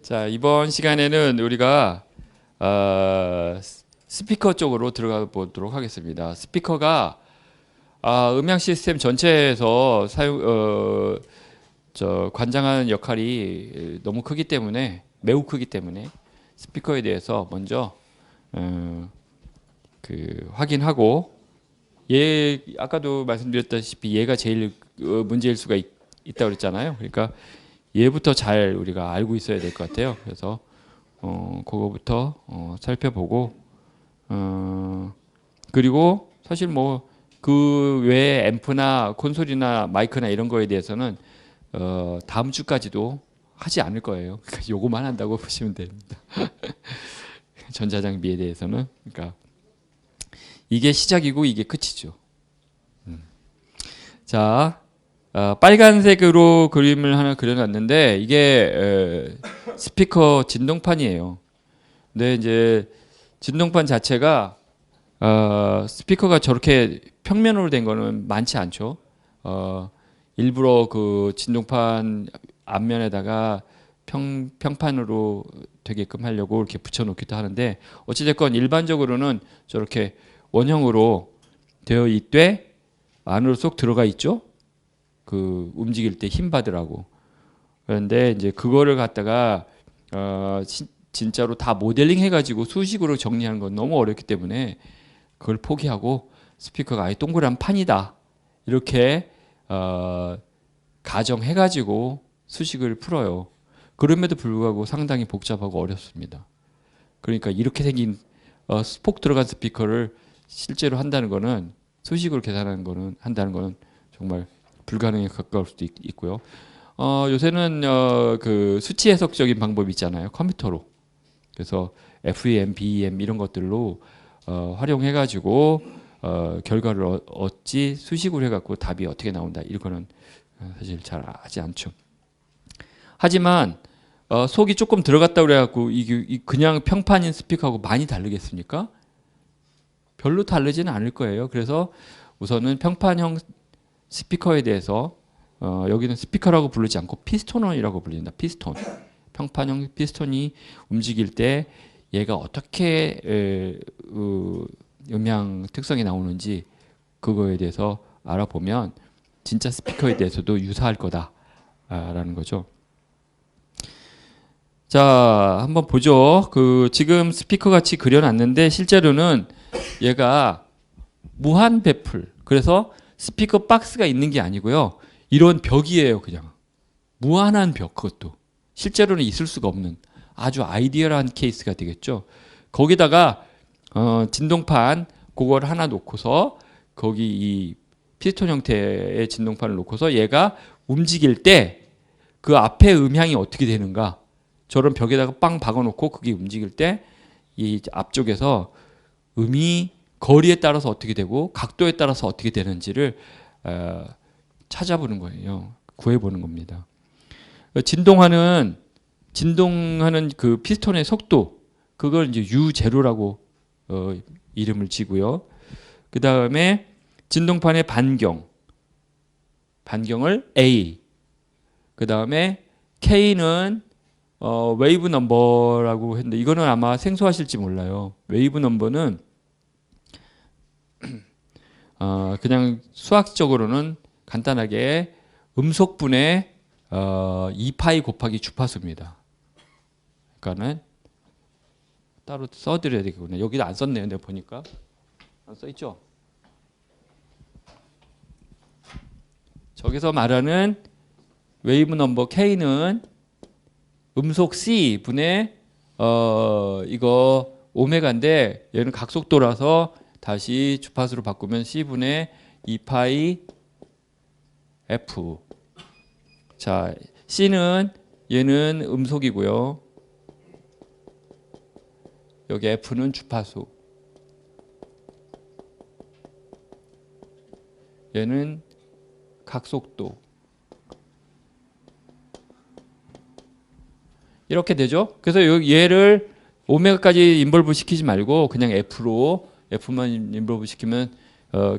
자, 이번 시간에는 우리가 스피커 쪽으로 들어가 보도록 하겠습니다. 스피커가 음향 시스템 전체에서 관장하는 역할이 너무 크기 때문에, 매우 크기 때문에 스피커에 대해서 먼저 확인하고, 아까도 말씀드렸다시피 얘가 제일 문제일 수가 있다고 그랬잖아요. 그러니까 얘부터 잘 우리가 알고 있어야 될 것 같아요. 그래서 그거부터 살펴보고, 그리고 사실 뭐 그 외에 앰프나 콘솔이나 마이크나 이런 거에 대해서는 다음 주까지도 하지 않을 거예요. 그러니까 요거만 한다고 보시면 됩니다. 전자장비에 대해서는. 그러니까 이게 시작이고 이게 끝이죠. 자, 빨간색으로 그림을 하나 그려놨는데 이게 스피커 진동판이에요. 근데 이제 진동판 자체가 스피커가 저렇게 평면으로 된 거는 많지 않죠. 일부러 그 진동판 앞면에다가 평판으로 되게끔 하려고 이렇게 붙여놓기도 하는데, 어찌됐건 일반적으로는 저렇게 원형으로 되어 있되 안으로 쏙 들어가 있죠. 그 움직일 때 힘 받으라고. 그런데 이제 그거를 갖다가 진짜로 다 모델링 해가지고 수식으로 정리하는 건 너무 어렵기 때문에 그걸 포기하고 스피커가 아예 동그란 판이다 이렇게 가정해가지고 수식을 풀어요. 그럼에도 불구하고 상당히 복잡하고 어렵습니다. 그러니까 이렇게 생긴 폭 들어간 스피커를 실제로 한다는 거는, 수식으로 한다는 거는 정말 불가능에 가까울 수도 있고요. 요새는 그 수치 해석적인 방법이 있잖아요. 컴퓨터로. 그래서 FEM, BEM 이런 것들로 활용해가지고 결과를 얻지, 수식으로 해갖고 답이 어떻게 나온다 이거는 사실 잘 하지 않죠. 하지만 속이 조금 들어갔다 그래갖고 이게 그냥 평판인 스피커하고 많이 다르겠습니까? 별로 다르지는 않을 거예요. 그래서 우선은 평판형 스피커에 대해서 여기는 스피커라고 부르지 않고 피스토너이라고 불린다. 피스톤. 평판형 피스톤이 움직일 때 얘가 어떻게 음향 특성이 나오는지 그거에 대해서 알아보면 진짜 스피커에 대해서도 유사할 거다라는 거죠. 자, 한번 보죠. 지금 스피커 같이 그려놨는데 실제로는 얘가 무한 배풀. 그래서 스피커 박스가 있는 게 아니고요. 이런 벽이에요, 그냥. 무한한 벽, 그것도. 실제로는 있을 수가 없는 아주 아이디얼한 케이스가 되겠죠. 거기다가 진동판 그걸 하나 놓고서 거기 이 피스톤 형태의 진동판을 놓고서 얘가 움직일 때 그 앞에 음향이 어떻게 되는가, 저런 벽에다가 빵 박아놓고 그게 움직일 때 이 앞쪽에서 음이 거리에 따라서 어떻게 되고 각도에 따라서 어떻게 되는지를 찾아보는 거예요. 구해보는 겁니다. 진동하는 그 피스톤의 속도, 그걸 이제 U0라고 이름을 지고요. 그 다음에 진동판의 반경을 A. 그 다음에 K는 웨이브 넘버라고 했는데 이거는 아마 생소하실지 몰라요. 웨이브 넘버는 그냥 수학적으로는 간단하게 음속분의 2파이 곱하기 주파수입니다. 그러니까는 따로 써드려야 되겠군요. 여기도 안 썼네요. 내가 보니까 안 써있죠. 저기서 말하는 웨이브 넘버 K는 음속 C 분의 이거 오메가인데 얘는 각속도라서 다시 주파수로 바꾸면 C분의 2파이 F. 자, C는 얘는 음속이고요. 여기 F는 주파수. 얘는 각속도. 이렇게 되죠. 그래서 얘를 오메가까지 인볼브 시키지 말고 그냥 F만 인볼브 시키면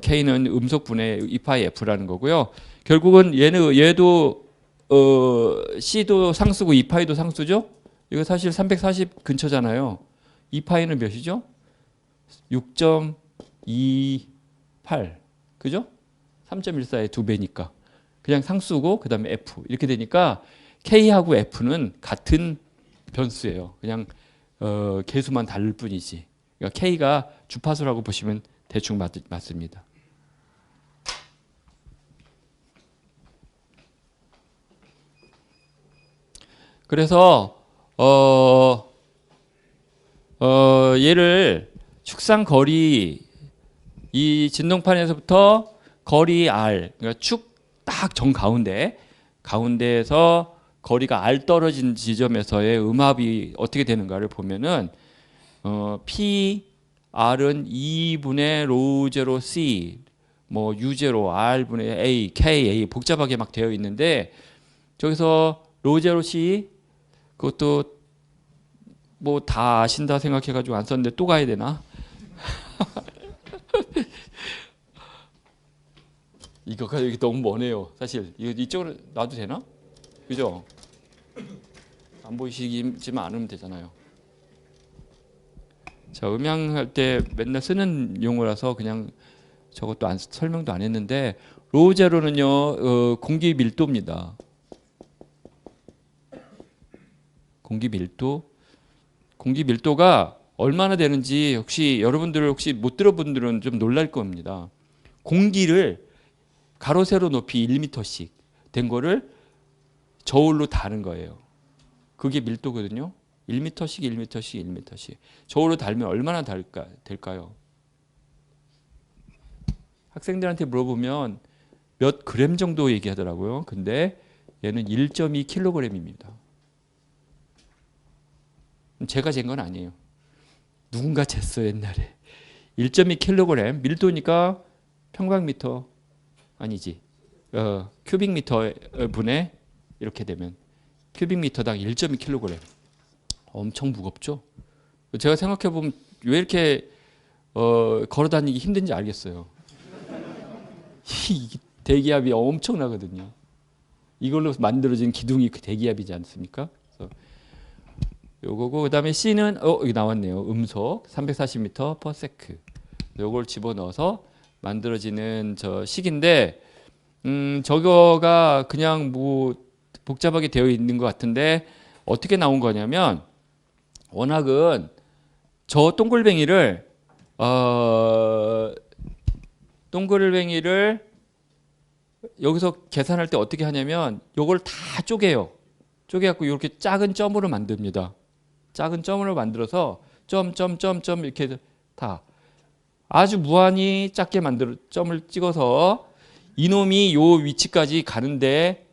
K는 음속분의 2파이 F라는 거고요. 결국은 얘도 C도 상수고 2파이도 상수죠. 이거 사실 340 근처잖아요. 2파이는 몇이죠? 6.28. 그죠? 3.14의 2배니까. 그냥 상수고 그다음에 F. 이렇게 되니까 K하고 F는 같은 변수예요. 그냥 개수만 다를 뿐이지. 그러니까 K가 주파수라고 보시면 대충 맞습니다. 그래서 얘를 축상 거리 이 진동판에서부터 거리 R 그러니까 축 딱 정 가운데에서 거리가 R 떨어진 지점에서의 음압이 어떻게 되는가를 보면은 P R은 2분의 로우 제로 C 뭐 U 제로 R 분의 A K A 복잡하게 막 되어 있는데 저기서 로우 제로 C 그것도 뭐 다 아신다 생각해가지고 안 썼는데 또 가야 되나? 이거가 여기 너무 머네요. 사실 이쪽으로 놔도 되나? 그죠? 안 보이시지만 않으면 되잖아요. 자, 음향할 때 맨날 쓰는 용어라서 그냥 저것도 설명도 안 했는데 로우 제로는요 공기 밀도입니다. 공기 밀도가 얼마나 되는지 혹시 여러분들 혹시 못 들어본 분들은 좀 놀랄 겁니다. 공기를 가로 세로 높이 1m씩 된 거를 저울로 다는 거예요. 그게 밀도거든요. 1m씩 1m씩 1m씩. 저울로 달면 얼마나 될까요? 학생들한테 물어보면 몇 그램 정도 얘기하더라고요. 근데 얘는 1.2kg입니다. 제가 잰 건 아니에요. 누군가 쟀어 옛날에. 1.2kg 밀도니까 평방미터 아니지. 큐빅미터 분에 이렇게 되면 큐빅미터당 1.2kg. 엄청 무겁죠? 제가 생각해 보면 왜 이렇게 걸어 다니기 힘든지 알겠어요. 대기압이 엄청나거든요. 이걸로 만들어진 기둥이 그 대기압이지 않습니까? 그래서 요거고 그다음에 C는 여기 나왔네요. 음속 340m/s. 요걸 집어넣어서 만들어지는 저 식인데 저거가 그냥 뭐 복잡하게 되어 있는 것 같은데 어떻게 나온 거냐면 워낙은 저 동글뱅이를 여기서 계산할 때 어떻게 하냐면 요걸 다 쪼개요. 쪼개갖고 이렇게 작은 점으로 만듭니다. 작은 점으로 만들어서 점 이렇게 다 아주 무한히 작게 만들어 점을 찍어서 이놈이 요 위치까지 가는데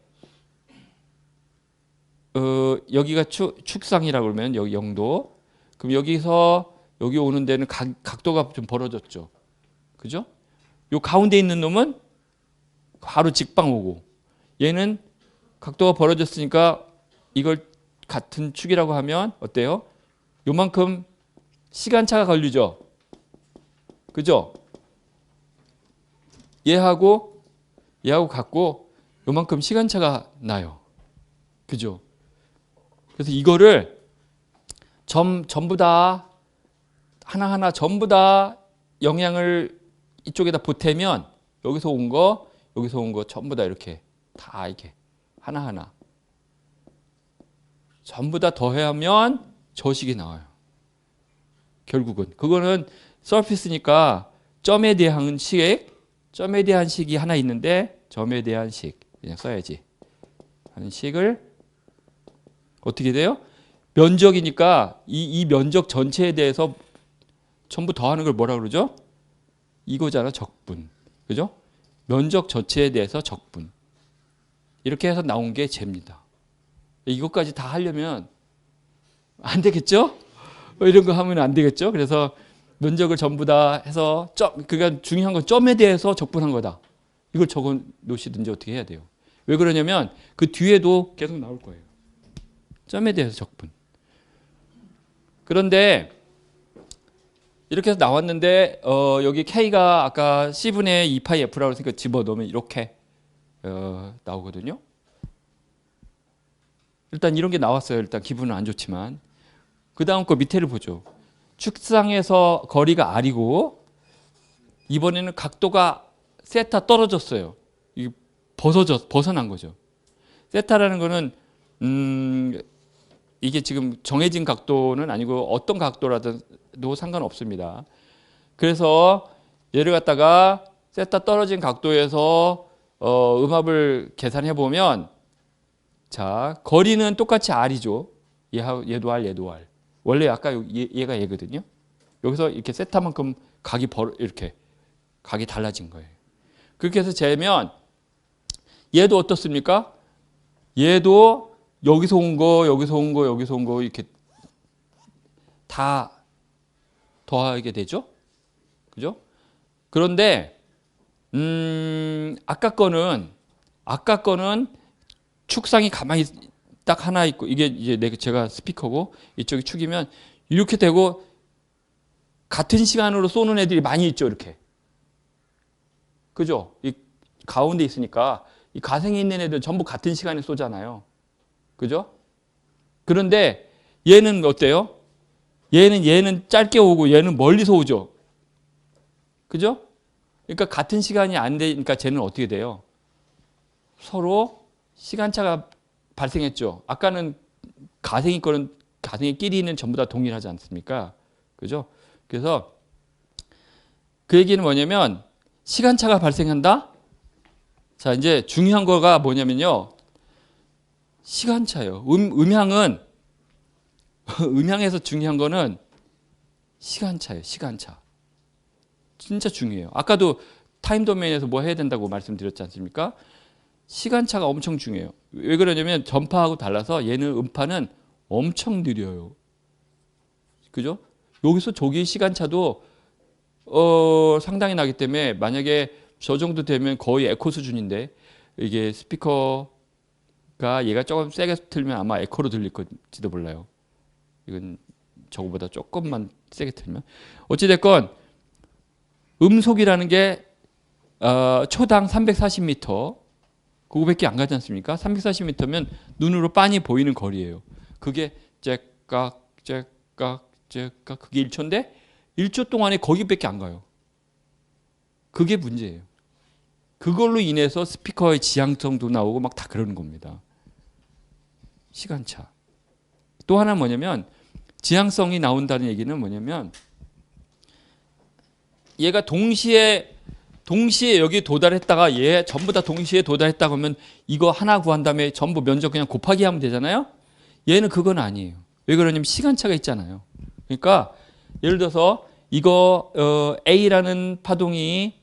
여기가 축상이라고 그러면 여기 0도. 그럼 여기서 여기 오는 데는 각도가 좀 벌어졌죠. 그죠? 요 가운데 있는 놈은 바로 직방 오고 얘는 각도가 벌어졌으니까 이걸 같은 축이라고 하면 어때요? 요만큼 시간차가 걸리죠. 그죠? 얘하고 같고 요만큼 시간차가 나요. 그죠? 그래서 이거를 전부 다 하나하나 전부 다 영향을 이쪽에다 보태면 여기서 온 거 전부 다 이렇게 다 이렇게 하나하나 전부 다 더하면 저식이 나와요. 결국은 그거는 서피스니까 점에 대한 식이 하나 있는데 점에 대한 식 그냥 써야지 하는 식을 어떻게 돼요? 면적이니까 이 면적 전체에 대해서 전부 더하는 걸 뭐라 그러죠? 이거잖아 적분. 그죠? 면적 전체에 대해서 적분. 이렇게 해서 나온 게 잽니다. 이것까지 다 하려면 안 되겠죠? 이런 거 하면 안 되겠죠? 그래서 면적을 전부 다 해서 그러니까 중요한 건 점에 대해서 적분한 거다. 이걸 적어 놓으시든지 어떻게 해야 돼요. 왜 그러냐면 그 뒤에도 계속 나올 거예요. 점에 대해서 적분. 그런데 이렇게 해서 나왔는데 여기 K가 아까 C분의 2파이 F라고 했으니까 집어넣으면 이렇게 나오거든요. 일단 이런 게 나왔어요. 일단 기분은 안 좋지만. 그 다음 거 밑에를 보죠. 축상에서 거리가 R이고 이번에는 각도가 세타 떨어졌어요. 이게 벗어난 거죠. 세타라는 거는 이게 지금 정해진 각도는 아니고 어떤 각도라도 상관없습니다. 그래서 얘를 갖다가 세타 떨어진 각도에서 음압을 계산해 보면 자 거리는 똑같이 R이죠. 얘도 R, 얘도 R. 원래 아까 얘가 얘거든요. 여기서 이렇게 세타만큼 이렇게 각이 달라진 거예요. 그렇게 해서 재면 얘도 어떻습니까? 얘도 여기서 온 거, 여기서 온 거, 여기서 온 거 이렇게 다 더하게 되죠. 그죠? 그런데 아까 거는 축상이 가만히 딱 하나 있고 이게 이제 제가 스피커고 이쪽이 축이면 이렇게 되고 같은 시간으로 쏘는 애들이 많이 있죠. 이렇게. 그죠? 이 가운데 있으니까 이 가생에 있는 애들 전부 같은 시간에 쏘잖아요. 그죠? 그런데 얘는 어때요? 얘는 짧게 오고 얘는 멀리서 오죠. 그죠? 그러니까 같은 시간이 안 되니까 쟤는 어떻게 돼요? 서로 시간차가 발생했죠. 아까는 가생이끼리는 전부 다 동일하지 않습니까? 그죠? 그래서 그 얘기는 뭐냐면 시간차가 발생한다? 자, 이제 중요한 거가 뭐냐면요. 시간차예요. 음향은 음향에서 중요한 거는 시간차예요. 시간차. 진짜 중요해요. 아까도 타임 도메인에서 뭐 해야 된다고 말씀드렸지 않습니까? 시간차가 엄청 중요해요. 왜 그러냐면 전파하고 달라서 얘는 음파는 엄청 느려요. 그죠? 여기서 저기 시간차도 상당히 나기 때문에 만약에 저 정도 되면 거의 에코 수준인데 이게 스피커가 얘가 조금 세게 틀면 아마 에코로 들릴지도 몰라요. 이건 저거보다 조금만 세게 틀면 어찌됐건 음속이라는 게 초당 340m 그거밖에 안 가지 않습니까? 340m면 눈으로 빤히 보이는 거리예요. 그게 째깍 그게 1초인데 1초 동안에 거기밖에 안 가요. 그게 문제예요. 그걸로 인해서 스피커의 지향성도 나오고 막 다 그러는 겁니다. 시간차. 또 하나 뭐냐면 지향성이 나온다는 얘기는 뭐냐면 얘가 동시에 여기 도달했다가 얘 전부 다 동시에 도달했다고 하면 이거 하나 구한 다음에 전부 면적 그냥 곱하기 하면 되잖아요. 얘는 그건 아니에요. 왜 그러냐면 시간차가 있잖아요. 그러니까 예를 들어서 이거 A라는 파동이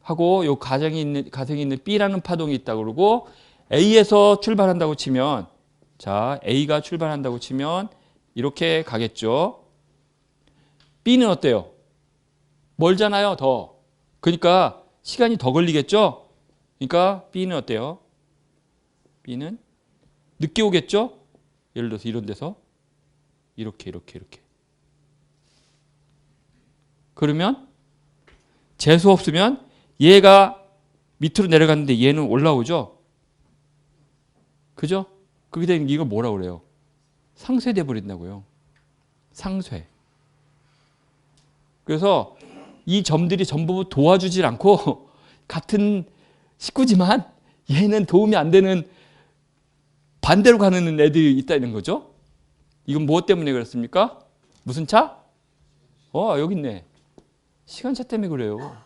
하고 요 가생이 있는 B라는 파동이 있다고 그러고 A에서 출발한다고 치면 자 A가 출발한다고 치면 이렇게 가겠죠. B는 어때요? 멀잖아요, 더. 그러니까 시간이 더 걸리겠죠? 그러니까 B는 어때요? B는 늦게 오겠죠? 예를 들어서 이런 데서 이렇게. 그러면 재수 없으면 얘가 밑으로 내려갔는데 얘는 올라오죠? 그죠? 그게 되면 이거 뭐라 그래요? 상쇄돼 버린다고요. 상쇄. 그래서 이 점들이 전부 도와주질 않고 같은 식구지만 얘는 도움이 안 되는 반대로 가는 애들이 있다는 거죠. 이건 무엇 때문에 그렇습니까? 무슨 차? 여기 있네. 시간차 때문에 그래요.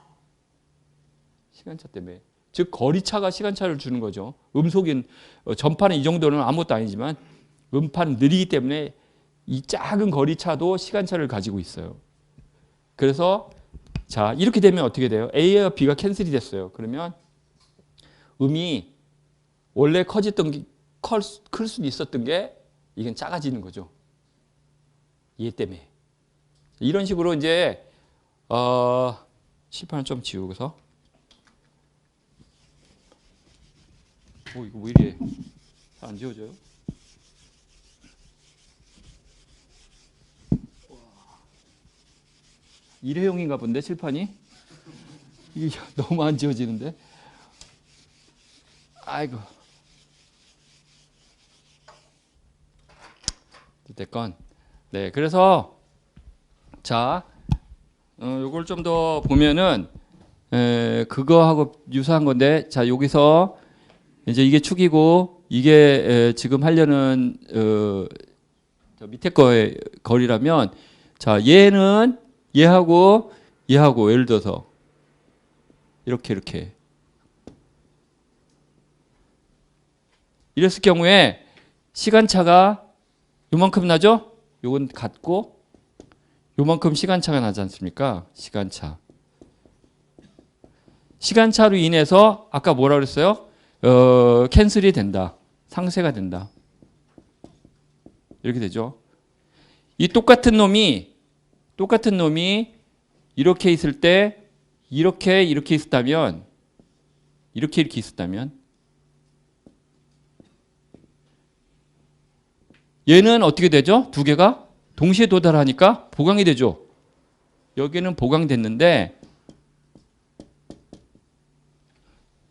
시간차 때문에. 즉 거리차가 시간차를 주는 거죠. 음속인 전파는 이 정도는 아무것도 아니지만 음파는 느리기 때문에 이 작은 거리차도 시간차를 가지고 있어요. 그래서 자 이렇게 되면 어떻게 돼요? A와 B가 캔슬이 됐어요. 그러면 음이 원래 커졌던 게 클 수도 있었던 게 이건 작아지는 거죠. 얘 때문에. 이런 식으로 이제 칠판을 좀 지우고서 이거 왜 이래? 안 지워져요? 일회용인가 본데 칠판이? 이게 너무 안 지워지는데? 아이고. 됐건. 네, 그래서 자, 요걸 좀 더 보면은 그거하고 유사한 건데, 자 여기서 이제 이게 축이고 이게 지금 하려는 저 밑에 거의 거리라면, 자 얘는 얘하고 얘하고 예를 들어서 이렇게 이랬을 경우에 시간차가 요만큼 나죠? 요건 같고 요만큼 시간차가 나지 않습니까? 시간차로 인해서 아까 뭐라 그랬어요? 캔슬이 된다. 상쇄가 된다. 이렇게 되죠. 이 똑같은 놈이 이렇게 있을 때 이렇게 있었다면 이렇게 있었다면 얘는 어떻게 되죠? 두 개가 동시에 도달하니까 보강이 되죠. 여기는 보강됐는데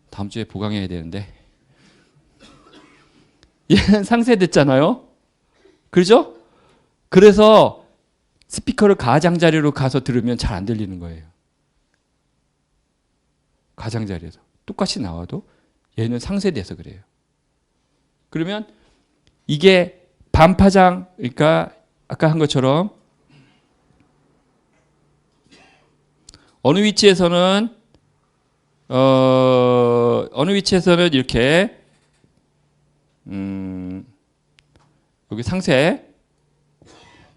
다음 주에 보강해야 되는데 얘는 상쇄됐잖아요. 그렇죠? 그래서 스피커를 가장자리로 가서 들으면 잘 안 들리는 거예요. 가장자리에서 똑같이 나와도 얘는 상쇄돼서 그래요. 그러면 이게 반파장, 그러니까 아까 한 것처럼 어느 위치에서는 이렇게 여기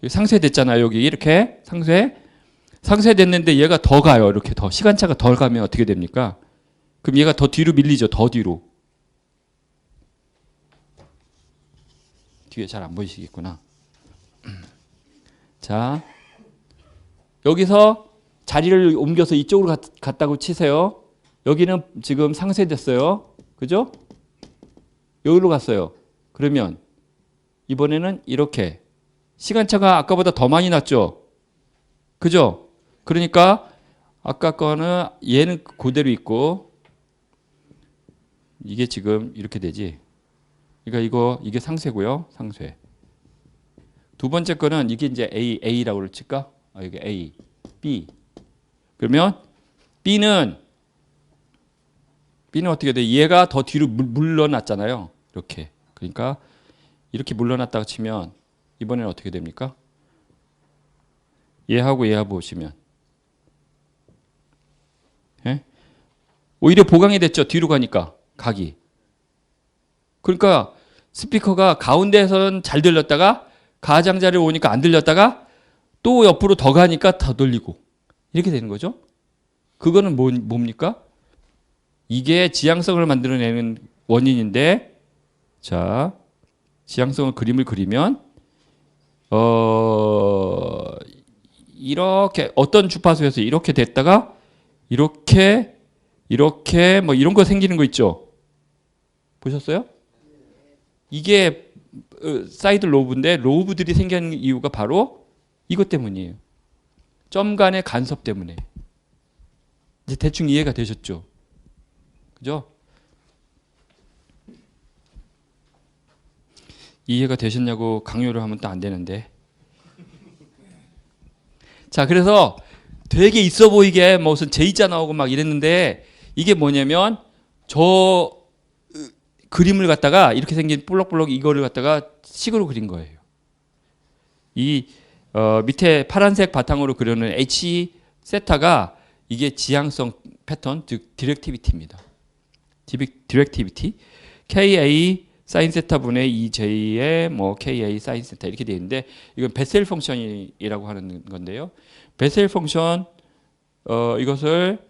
상쇄됐잖아요. 여기 이렇게 상쇄됐는데 얘가 더 가요. 이렇게 더 시간차가 덜 가면 어떻게 됩니까? 그럼 얘가 더 뒤로 밀리죠. 더 뒤로. 뒤에 잘 안 보이시겠구나. 자, 여기서 자리를 옮겨서 이쪽으로 갔다고 치세요. 여기는 지금 상쇄됐어요. 그죠? 여기로 갔어요. 그러면 이번에는 이렇게 시간차가 아까보다 더 많이 났죠. 그죠? 그러니까 아까 거는 얘는 그대로 있고 이게 지금 이렇게 되지. 그러니까 이게 상쇄고요. 상쇄. 두 번째 거는 이게 이제 A라고 칠까? 이게 A, B. 그러면 B는 어떻게 돼? 얘가 더 뒤로 물러났잖아요. 이렇게. 그러니까 이렇게 물러났다고 치면 이번에는 어떻게 됩니까? 얘하고 보시면 예? 오히려 보강이 됐죠. 뒤로 가니까 각이. 그러니까 스피커가 가운데에서는 잘 들렸다가 가장자리로 오니까 안 들렸다가 또 옆으로 더 가니까 더 들리고 이렇게 되는 거죠. 그거는 뭡니까? 이게 지향성을 만들어내는 원인인데, 자 지향성을 그림을 그리면 이렇게 어떤 주파수에서 이렇게 됐다가 이렇게 뭐 이런 거 생기는 거 있죠. 보셨어요? 이게 사이드 로브인데 로브들이 생기는 이유가 바로 이것 때문이에요. 점 간의 간섭 때문에. 이제 대충 이해가 되셨죠? 그죠? 이해가 되셨냐고 강요를 하면 또 안 되는데. 자, 그래서 되게 있어 보이게 뭐 무슨 J자 나오고 막 이랬는데 이게 뭐냐면 저 그림을 갖다가 이렇게 생긴 볼록볼록 이거를 갖다가 식으로 그린 거예요. 이 밑에 파란색 바탕으로 그려놓은 H 세타가 이게 지향성 패턴, 즉 디렉티비티입니다. 디렉티비티 KA 사인 세타 분의 EJ의 뭐 KA 사인 세타 이렇게 되어 있는데 이건 베셀 펑션이라고 하는 건데요. 베셀 펑션 이것을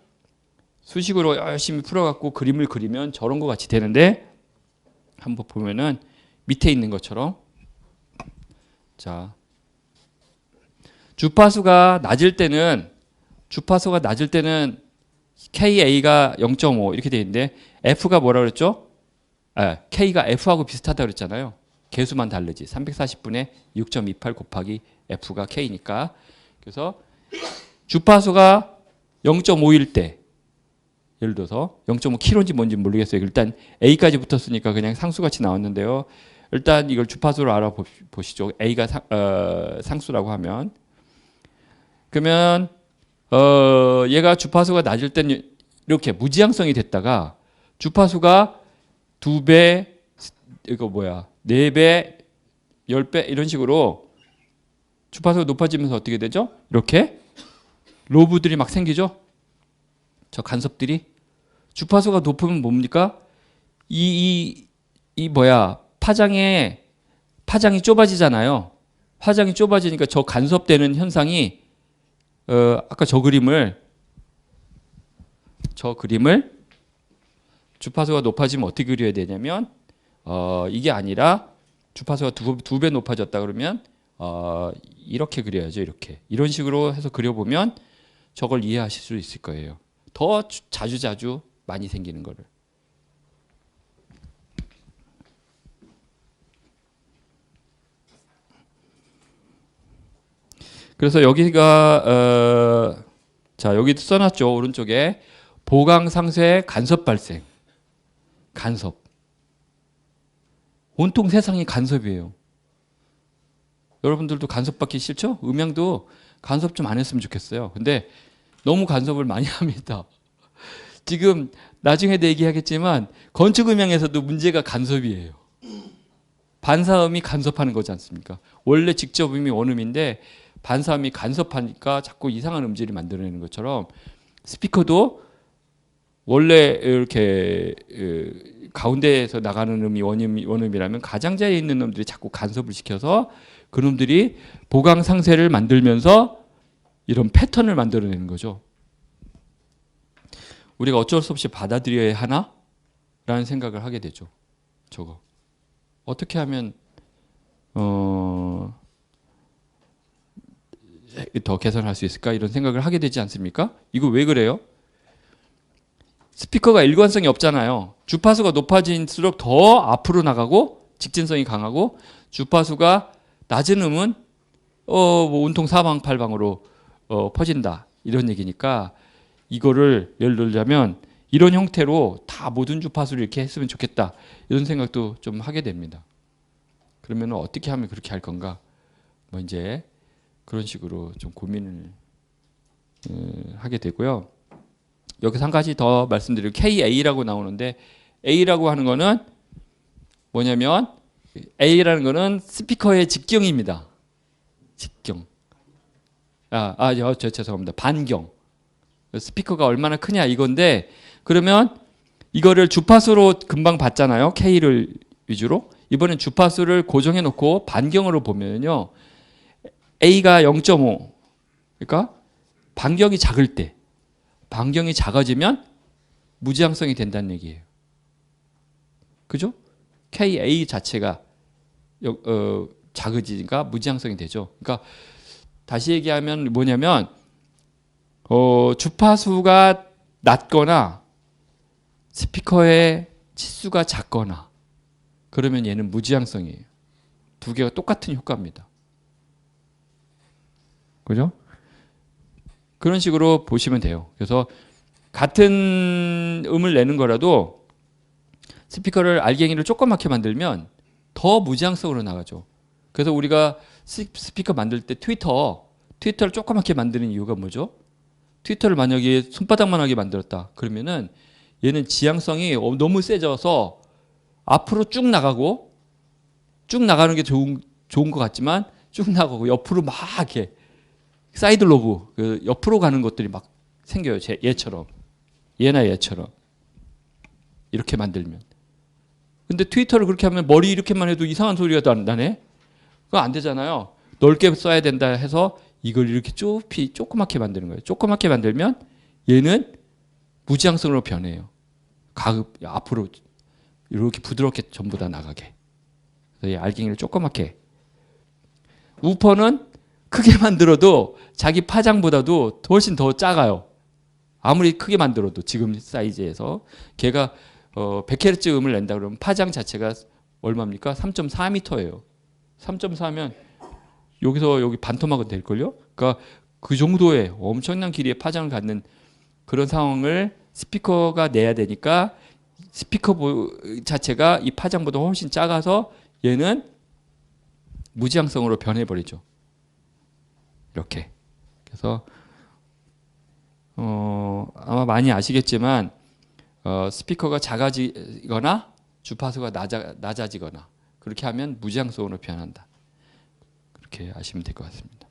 수식으로 열심히 풀어갖고 그림을 그리면 저런 것 같이 되는데 한번 보면은 밑에 있는 것처럼 자 주파수가 낮을 때는 KA가 0.5 이렇게 되어 있는데 F가 뭐라 그랬죠? K가 F하고 비슷하다고 그랬잖아요. 개수만 다르지. 340분의 6.28 곱하기 F가 K니까. 그래서 주파수가 0.5일 때 예를 들어서 0.5kH인지 뭔지 모르겠어요. 일단 A까지 붙었으니까 그냥 상수같이 나왔는데요. 일단 이걸 주파수로 알아보시죠. A가 상수라고 하면 그러면 얘가 주파수가 낮을 때는 이렇게 무지향성이 됐다가 주파수가 2배, 이거 뭐야, 4배, 10배 이런 식으로 주파수가 높아지면서 어떻게 되죠? 이렇게 로브들이 막 생기죠? 저 간섭들이. 주파수가 높으면 뭡니까? 뭐야, 파장이 좁아지잖아요. 파장이 좁아지니까 저 간섭되는 현상이 아까 저 그림을 주파수가 높아지면 어떻게 그려야 되냐면 이게 아니라 주파수가 두 배 높아졌다 그러면 이렇게 그려야죠. 이런 식으로 해서 그려보면 저걸 이해하실 수 있을 거예요. 더 자주 많이 생기는 거를. 그래서 여기가 자, 여기 써놨죠. 오른쪽에 보강상쇄 간섭 발생. 간섭. 온통 세상이 간섭이에요. 여러분들도 간섭 받기 싫죠? 음향도 간섭 좀 안 했으면 좋겠어요. 근데 너무 간섭을 많이 합니다. 지금 나중에도 얘기하겠지만 건축 음향에서도 문제가 간섭이에요. 반사음이 간섭하는 거지 않습니까? 원래 직접음이 원음인데 반사음이 간섭하니까 자꾸 이상한 음질을 만들어내는 것처럼 스피커도 원래 이렇게 가운데에서 나가는 음이 원음이라면 가장자리에 있는 놈들이 자꾸 간섭을 시켜서 그놈들이 보강 상쇄를 만들면서 이런 패턴을 만들어내는 거죠. 우리가 어쩔 수 없이 받아들여야 하나? 라는 생각을 하게 되죠. 저거. 어떻게 하면 더 개선할 수 있을까? 이런 생각을 하게 되지 않습니까? 이거 왜 그래요? 스피커가 일관성이 없잖아요. 주파수가 높아질수록 더 앞으로 나가고 직진성이 강하고 주파수가 낮은 음은 뭐 온통 사방팔방으로 퍼진다. 이런 얘기니까 이거를 예를 들자면 이런 형태로 다 모든 주파수를 이렇게 했으면 좋겠다. 이런 생각도 좀 하게 됩니다. 그러면 어떻게 하면 그렇게 할 건가? 뭐 이제 그런 식으로 좀 고민을 하게 되고요. 여기서 한 가지 더 말씀드리고 KA라고 나오는데 A라고 하는 거는 뭐냐면 A라는 거는 스피커의 직경입니다. 직경. 죄송합니다. 반경. 스피커가 얼마나 크냐 이건데 그러면 이거를 주파수로 금방 봤잖아요. K를 위주로. 이번엔 주파수를 고정해 놓고 반경으로 보면요. A가 0.5. 그러니까 반경이 작을 때 반경이 작아지면 무지향성이 된다는 얘기예요. 그죠? KA 자체가 작아지니까 무지향성이 되죠. 그러니까 다시 얘기하면 뭐냐면 주파수가 낮거나 스피커의 치수가 작거나 그러면 얘는 무지향성이에요. 두 개가 똑같은 효과입니다. 그죠? 그런 식으로 보시면 돼요. 그래서 같은 음을 내는 거라도 스피커를 알갱이를 조그맣게 만들면 더 무지향성으로 나가죠. 그래서 우리가 스피커 만들 때 트위터를 조그맣게 만드는 이유가 뭐죠? 트위터를 만약에 손바닥만하게 만들었다. 그러면은 얘는 지향성이 너무 세져서 앞으로 쭉 나가고 쭉 나가는 게 좋은 것 같지만 쭉 나가고 옆으로 막 이렇게 사이드 로브 옆으로 가는 것들이 막 생겨요. 얘처럼. 얘처럼. 이렇게 만들면. 근데 트위터를 그렇게 하면 머리 이렇게만 해도 이상한 소리가 나네? 그거 안 되잖아요. 넓게 써야 된다 해서 이걸 이렇게 조그맣게 만드는 거예요. 조그맣게 만들면 얘는 무지향성으로 변해요. 앞으로 이렇게 부드럽게 전부 다 나가게. 그래서 이 알갱이를 조그맣게. 우퍼는 크게 만들어도 자기 파장보다도 훨씬 더 작아요. 아무리 크게 만들어도 지금 사이즈에서 걔가 100Hz 음을 낸다 그러면 파장 자체가 얼마입니까? 3.4m예요. 3.4면 여기서 여기 반토막은 될걸요? 그러니까 그 정도의 엄청난 길이의 파장을 갖는 그런 상황을 스피커가 내야 되니까 스피커 자체가 이 파장보다 훨씬 작아서 얘는 무지향성으로 변해버리죠. 이렇게. 그래서 아마 많이 아시겠지만 스피커가 작아지거나 주파수가 낮아지거나 그렇게 하면 무지향성으로 변한다. 그렇게 아시면 될 것 같습니다.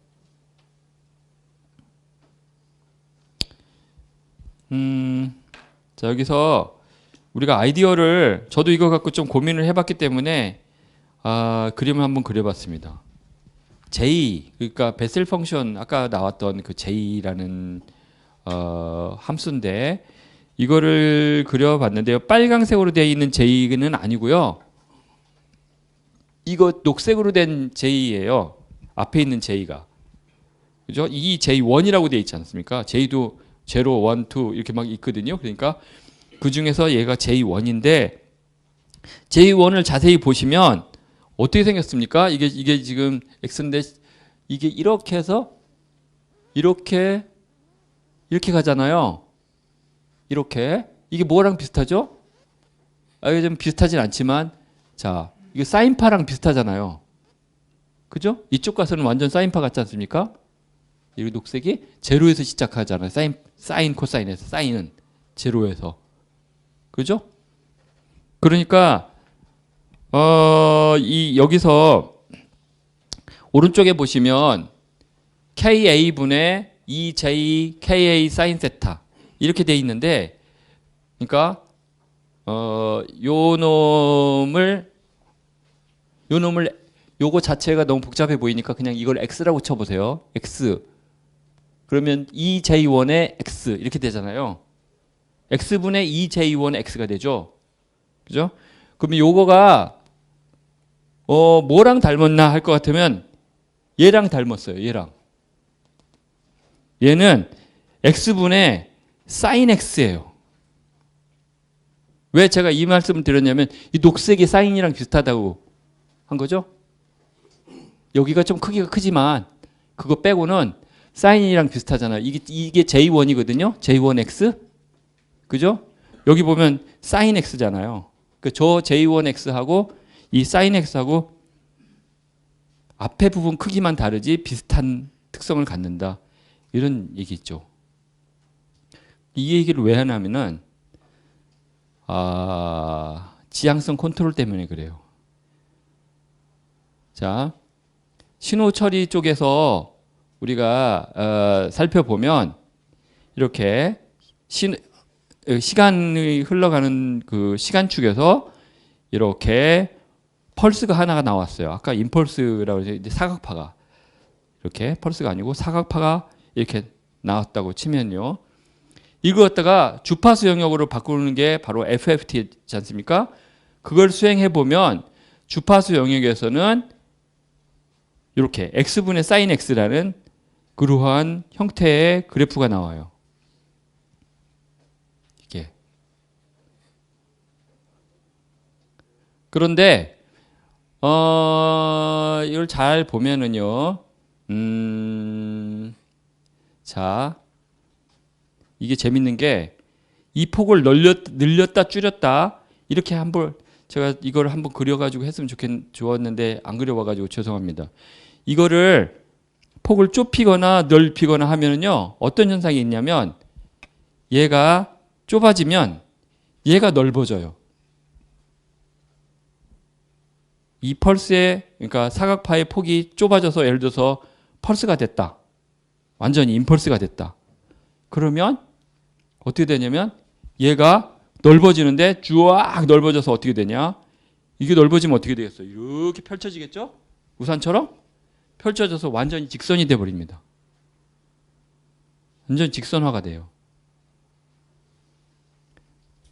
자, 여기서 우리가 아이디어를 저도 이거 갖고 좀 고민을 해봤기 때문에 그림을 한번 그려봤습니다. J, 그러니까 베셀 펑션 아까 나왔던 그 J라는 함수인데 이거를 그려봤는데요. 빨강색으로 되어 있는 J는 아니고요. 이거 녹색으로 된 J예요. 앞에 있는 J가. 그죠? 이 J1이라고 되어 있지 않습니까? J도 0, 1, 2 이렇게 막 있거든요. 그러니까 그 중에서 얘가 J1인데 J1을 자세히 보시면 어떻게 생겼습니까? 이게 지금 X인데 이게 이렇게 해서 이렇게 가잖아요. 이렇게. 이게 뭐랑 비슷하죠? 이게 좀 비슷하진 않지만 자, 이게 사인파랑 비슷하잖아요. 그죠? 이쪽 가서는 완전 사인파 같지 않습니까? 이 녹색이 제로에서 시작하잖아요. 사인 코사인에서 사인은 제로에서. 그죠? 그러니까 여기서 오른쪽에 보시면 KA분의 2J KA 사인 세타 이렇게 돼 있는데 그러니까 요 놈을 요거 자체가 너무 복잡해 보이니까 그냥 이걸 X라고 쳐보세요. X. 그러면 2J1의 X 이렇게 되잖아요. X분의 2J1 X가 되죠. 그죠? 그러면 요거가 뭐랑 닮았나 할 것 같으면 얘랑 닮았어요. 얘랑. 얘는 X분의 사인 X예요. 왜 제가 이 말씀을 드렸냐면 이 녹색이 사인이랑 비슷하다고 한 거죠. 여기가 좀 크기가 크지만 그거 빼고는 사인이랑 비슷하잖아요. 이게 J1이거든요. J1X. 그죠? 여기 보면 사인 X잖아요. 저 J1X하고 이 사인 X하고 앞에 부분 크기만 다르지 비슷한 특성을 갖는다. 이런 얘기 있죠. 이 얘기를 왜 하냐면은 지향성 컨트롤 때문에 그래요. 자, 신호 처리 쪽에서 우리가 살펴보면 이렇게 시간이 흘러가는 그 시간축에서 이렇게 펄스가 하나가 나왔어요. 아까 임펄스라고 이제 사각파가 이렇게 펄스가 아니고 사각파가 이렇게 나왔다고 치면요. 이거 갖다가 주파수 영역으로 바꾸는 게 바로 FFT지 않습니까? 그걸 수행해 보면 주파수 영역에서는 이렇게 X분의 사인 X라는 그러한 형태의 그래프가 나와요. 이게. 그런데 이걸 잘 보면은요. 자, 이게 재밌는 게 이 폭을 늘렸다 줄였다 이렇게 한번 제가 이걸 한번 그려가지고 했으면 좋았는데 안 그려와가지고 죄송합니다. 이거를 폭을 좁히거나 넓히거나 하면은요 어떤 현상이 있냐면 얘가 좁아지면 얘가 넓어져요. 이 펄스의 그러니까 사각파의 폭이 좁아져서 예를 들어서 펄스가 됐다. 완전히 임펄스가 됐다. 그러면 어떻게 되냐면 얘가 넓어지는데 쫙 넓어져서 어떻게 되냐? 이게 넓어지면 어떻게 되겠어요? 이렇게 펼쳐지겠죠? 우산처럼 펼쳐져서 완전히 직선이 돼 버립니다. 완전 직선화가 돼요.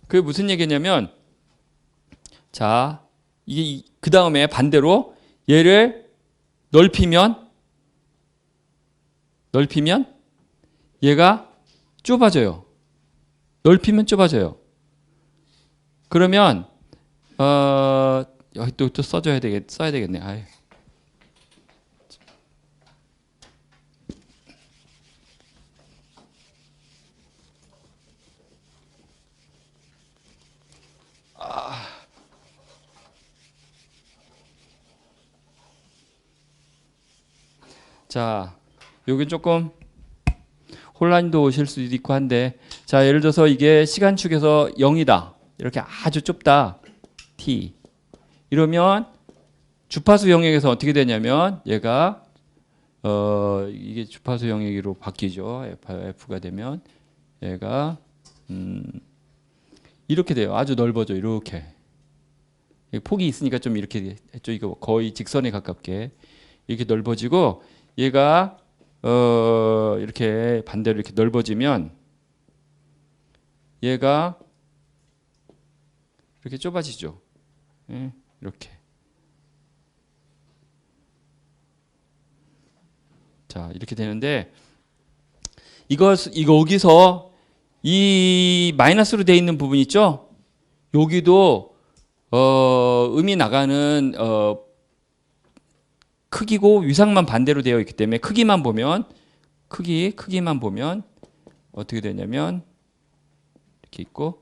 그게 무슨 얘기냐면 자, 이게 그 다음에 반대로 얘를 넓히면 얘가 좁아져요. 넓히면 좁아져요. 그러면 여기 또 써야 되겠네. 아유. 자, 여기 조금 혼란도 오실 수도 있고 한데, 자, 예를 들어서 이게 시간축에서 0이다. 이렇게 아주 좁다. t. 이러면 주파수 영역에서 어떻게 되냐면 얘가 이게 주파수 영역으로 바뀌죠. F가 되면 얘가 이렇게 돼요. 아주 넓어져. 이렇게. 폭이 있으니까 좀 이렇게 했죠. 이거 거의 직선에 가깝게 이렇게 넓어지고 얘가 이렇게 반대로 이렇게 넓어지면 얘가 이렇게 좁아지죠. 예, 이렇게. 자, 이렇게 되는데 이거 여기서 이 마이너스로 되어 있는 부분 있죠? 여기도 음이 나가는 크기고 위상만 반대로 되어 있기 때문에 크기만 보면 크기만 보면 어떻게 되냐면 이렇게 있고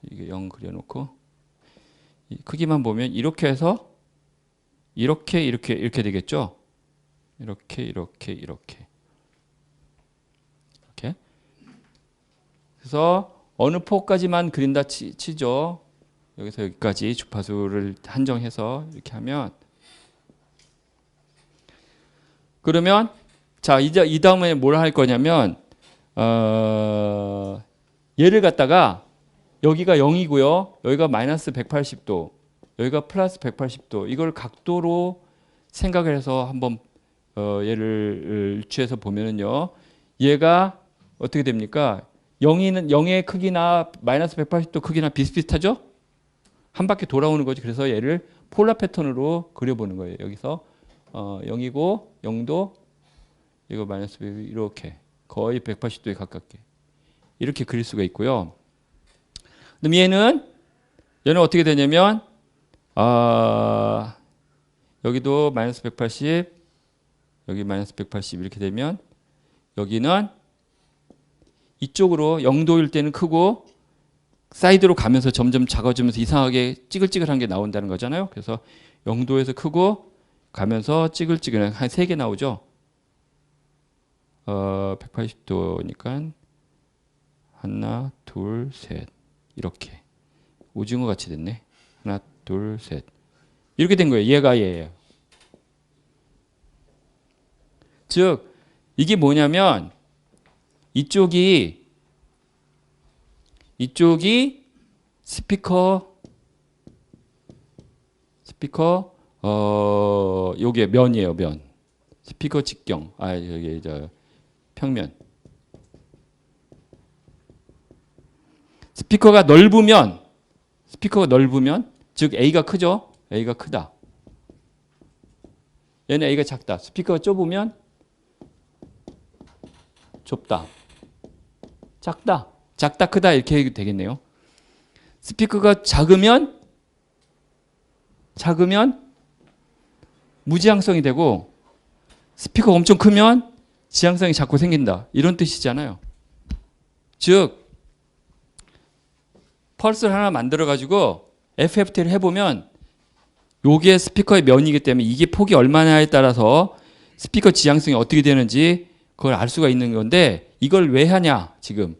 이게 0 그려놓고 이 크기만 보면 이렇게 해서 이렇게 되겠죠. 이렇게 그래서 어느 폭까지만 그린다 치죠. 여기서 여기까지 주파수를 한정해서 이렇게 하면 그러면 자 이제 이 다음에 뭘 할 거냐면 얘를 갖다가 여기가 0이고요. 여기가 마이너스 180도, 여기가 플러스 180도. 이걸 각도로 생각을 해서 한번 얘를 유추해서 보면은요. 얘가 어떻게 됩니까? 0의 크기나 마이너스 180도 크기나 비슷비슷하죠? 한 바퀴 돌아오는 거지. 그래서 얘를 폴라 패턴으로 그려보는 거예요. 여기서 0이고 0도 이거 마이너스 100 이렇게 거의 180도에 가깝게 이렇게 그릴 수가 있고요. 그럼 얘는 어떻게 되냐면 여기도 마이너스 180 여기 마이너스 180 이렇게 되면 여기는 이쪽으로 0도일 때는 크고 사이드로 가면서 점점 작아지면서 이상하게 찌글찌글한 게 나온다는 거잖아요. 그래서 0도에서 크고 가면서 찌글찌글한 한 3개 나오죠. 180도니까 하나, 둘, 셋 이렇게 오징어 같이 됐네. 하나, 둘, 셋 이렇게 된 거예요. 얘가 얘예요. 즉 이게 뭐냐면 이쪽이 스피커 요게 면이에요. 면. 스피커 직경. 여기 평면. 스피커가 넓으면 즉 A가 크죠. A가 크다. 얘는 A가 작다. 스피커가 좁으면 좁다. 작다 크다 이렇게 되겠네요. 스피커가 작으면 무지향성이 되고 스피커가 엄청 크면 지향성이 자꾸 생긴다. 이런 뜻이잖아요. 즉 펄스를 하나 만들어 가지고 FFT를 해보면 요게 스피커의 면이기 때문에 이게 폭이 얼마냐에 따라서 스피커 지향성이 어떻게 되는지 그걸 알 수가 있는 건데 이걸 왜 하냐 지금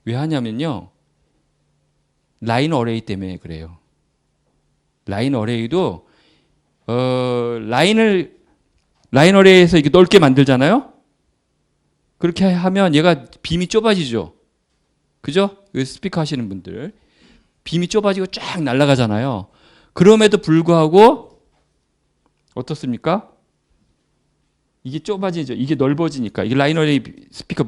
왜 하냐면요 라인 어레이 때문에 그래요. 라인 어레이도 라인 어레이에서 이렇게 넓게 만들잖아요. 그렇게 하면 얘가 빔이 좁아지죠. 그죠? 스피커 하시는 분들 빔이 좁아지고 쫙 날아가잖아요. 그럼에도 불구하고 어떻습니까? 이게 좁아지죠. 이게 넓어지니까 이게 라인 어레이 스피커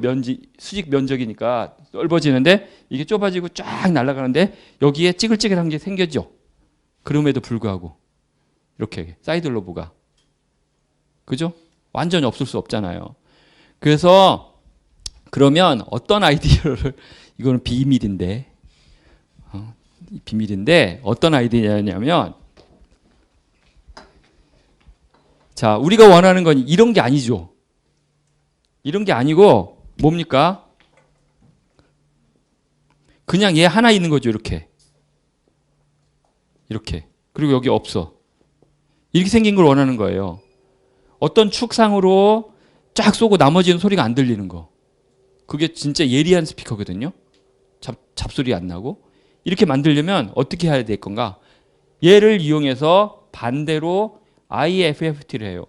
수직 면적이니까 넓어지는데 이게 좁아지고 쫙 날아가는데 여기에 찌글찌글한 게 생겼죠. 그럼에도 불구하고 이렇게 사이드 로브가 그죠? 완전히 없을 수 없잖아요. 그래서 그러면 어떤 아이디어를 이거는 비밀인데 어떤 아이디어냐면 자 우리가 원하는 건 이런 게 아니죠. 이런 게 아니고 뭡니까? 그냥 얘 하나 있는 거죠. 이렇게 그리고 여기 없어. 이렇게 생긴 걸 원하는 거예요. 어떤 축상으로 쫙 쏘고 나머지는 소리가 안 들리는 거. 그게 진짜 예리한 스피커거든요. 잡소리 안 나고. 이렇게 만들려면 어떻게 해야 될 건가? 얘를 이용해서 반대로 IFFT를 해요.